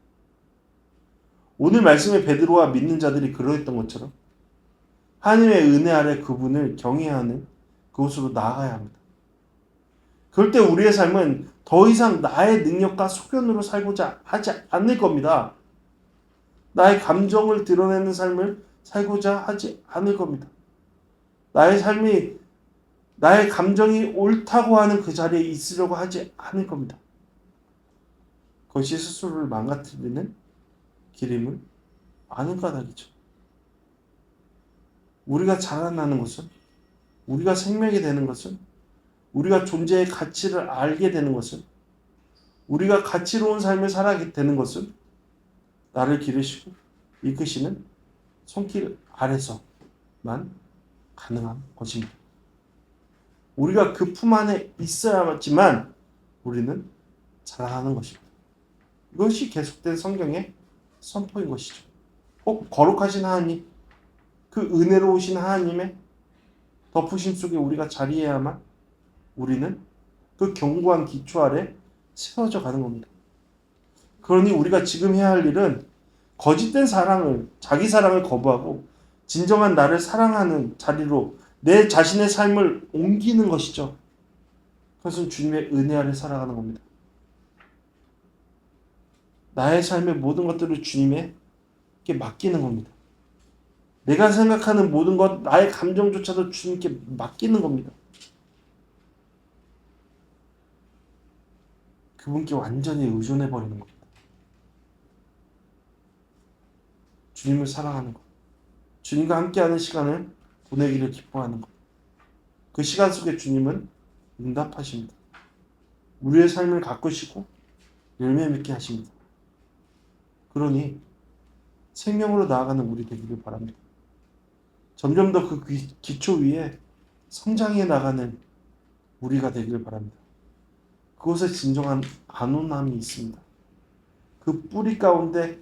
오늘 말씀의 베드로와 믿는 자들이 그러했던 것처럼 하나님의 은혜 아래 그분을 경외하는 그곳으로 나아가야 합니다. 그럴 때 우리의 삶은 더 이상 나의 능력과 소견으로 살고자 하지 않을 겁니다. 나의 감정을 드러내는 삶을 살고자 하지 않을 겁니다. 나의 삶이 나의 감정이 옳다고 하는 그 자리에 있으려고 하지 않을 겁니다. 그것이 스스로를 망가뜨리는 길임을 아는 까닭이죠. 우리가 자라나는 것은, 우리가 생명이 되는 것은, 우리가 존재의 가치를 알게 되는 것은, 우리가 가치로운 삶을 살아게 되는 것은 나를 기르시고 이끄시는 손길 아래서만 가능한 것입니다. 우리가 그 품 안에 있어야지만 우리는 자라나는 것입니다. 이것이 계속된 성경의 선포인 것이죠. 거룩하신 하나님, 그 은혜로우신 하나님의 덮으심 속에 우리가 자리해야만 우리는 그 견고한 기초 아래 세워져 가는 겁니다. 그러니 우리가 지금 해야 할 일은 거짓된 사랑을, 자기 사랑을 거부하고 진정한 나를 사랑하는 자리로 내 자신의 삶을 옮기는 것이죠. 그것은 주님의 은혜 아래 살아가는 겁니다. 나의 삶의 모든 것들을 주님에게 맡기는 겁니다. 내가 생각하는 모든 것, 나의 감정조차도 주님께 맡기는 겁니다. 그분께 완전히 의존해버리는 겁니다. 주님을 사랑하는 것, 주님과 함께하는 시간을 보내기를 기뻐하는 것, 그 시간 속에 주님은 응답하십니다. 우리의 삶을 가꾸시고 열매 맺게 하십니다. 그러니 생명으로 나아가는 우리 되기를 바랍니다. 점점 더 그 기초 위에 성장해 나가는 우리가 되기를 바랍니다. 그곳에 진정한 안온함이 있습니다. 그 뿌리 가운데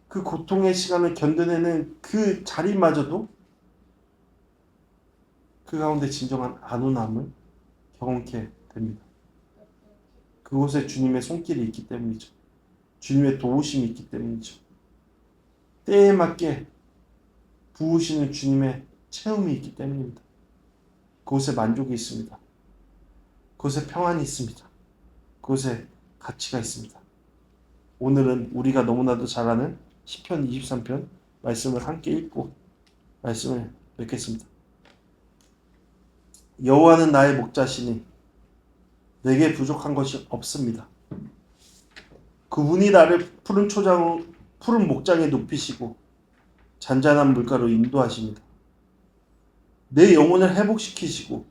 그 고통의 시간을 견뎌내는 그 자리마저도 그 가운데 진정한 안온함을 경험케 됩니다. 그곳에 주님의 손길이 있기 때문이죠. 주님의 도우심이 있기 때문이죠. 때에 맞게 부으시는 주님의 체험이 있기 때문입니다. 그곳에 만족이 있습니다. 그곳에 평안이 있습니다. 그곳에 가치가 있습니다. 오늘은 우리가 너무나도 잘 아는 시편 23편 말씀을 함께 읽고 말씀을 맺겠습니다. 여호와는 나의 목자시니 내게 부족한 것이 없습니다. 그분이 나를 푸른 목장에 눕히시고 잔잔한 물가로 인도하십니다. 내 영혼을 회복시키시고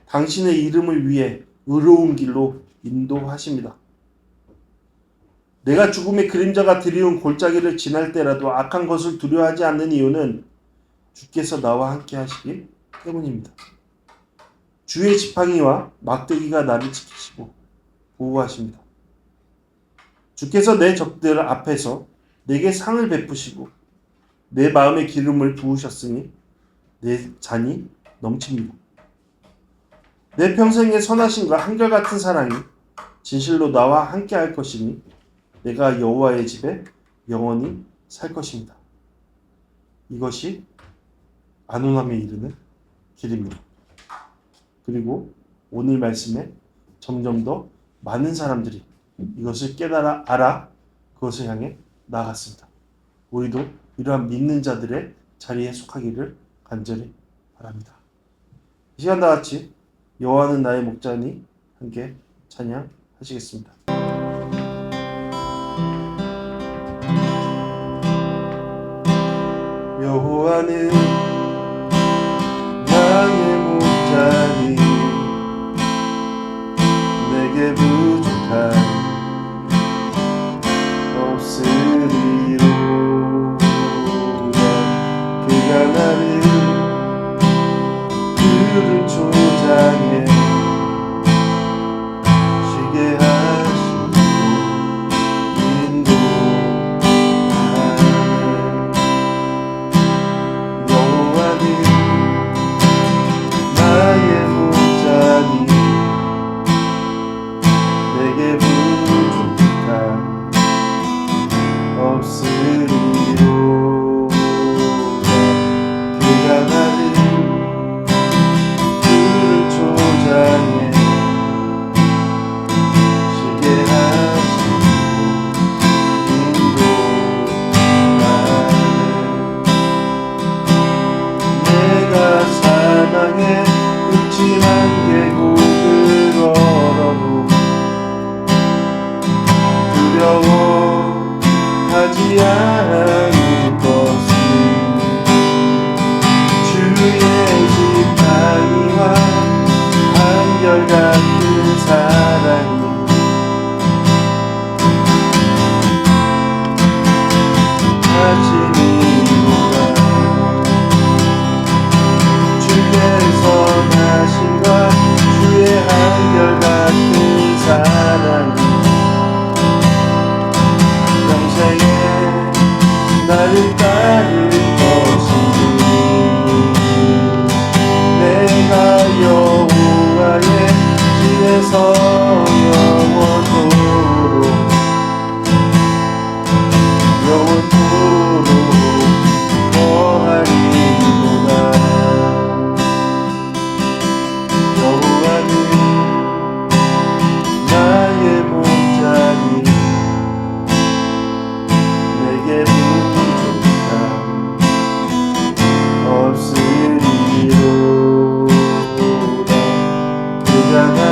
당신의 이름을 위해 의로운 길로 인도하십니다. 내가 죽음의 그림자가 드리운 골짜기를 지날 때라도 악한 것을 두려워하지 않는 이유는 주께서 나와 함께 하시기 때문입니다. 주의 지팡이와 막대기가 나를 지키시고 보호하십니다. 주께서 내 적들 앞에서 내게 상을 베푸시고 내 마음에 기름을 부으셨으니 내 잔이 넘칩니다. 내 평생의 선하심과 한결같은 사랑이 진실로 나와 함께 할 것이니 내가 여호와의 집에 영원히 살 것입니다. 이것이 안온함에 이르는 길입니다. 그리고 오늘 말씀에 점점 더 많은 사람들이 이것을 깨달아 알아 그것을 향해 나아갔습니다. 우리도 이러한 믿는 자들의 자리에 속하기를 간절히 바랍니다. 이 시간 다 같이 여호와는 나의 목자니 함께 찬양하시겠습니다. 여호와는 나의 목자니 내게 부족한 없으리로다. 그가 나를 푸른 초장에 쉬게 하시고 인도하네. 여호와는 나의 목자니 내게 부족한 없으리로다. 그가 나를 푸른 초장에 쉬게 하시고 인도하네. 내가 사망의 음침한 계곡을 걸어도 두려워하지 않을 것은 주의 지팡이와 한결같은 사랑이 하시니라. 주의 선하심과 주의 한결같은 사랑이 평생에 나를 따를 것이니 내가 여호와의 집에서 영원토록 거하리로다. 여호와는 나의 목자니 내게 부족함 없으리로다. 그가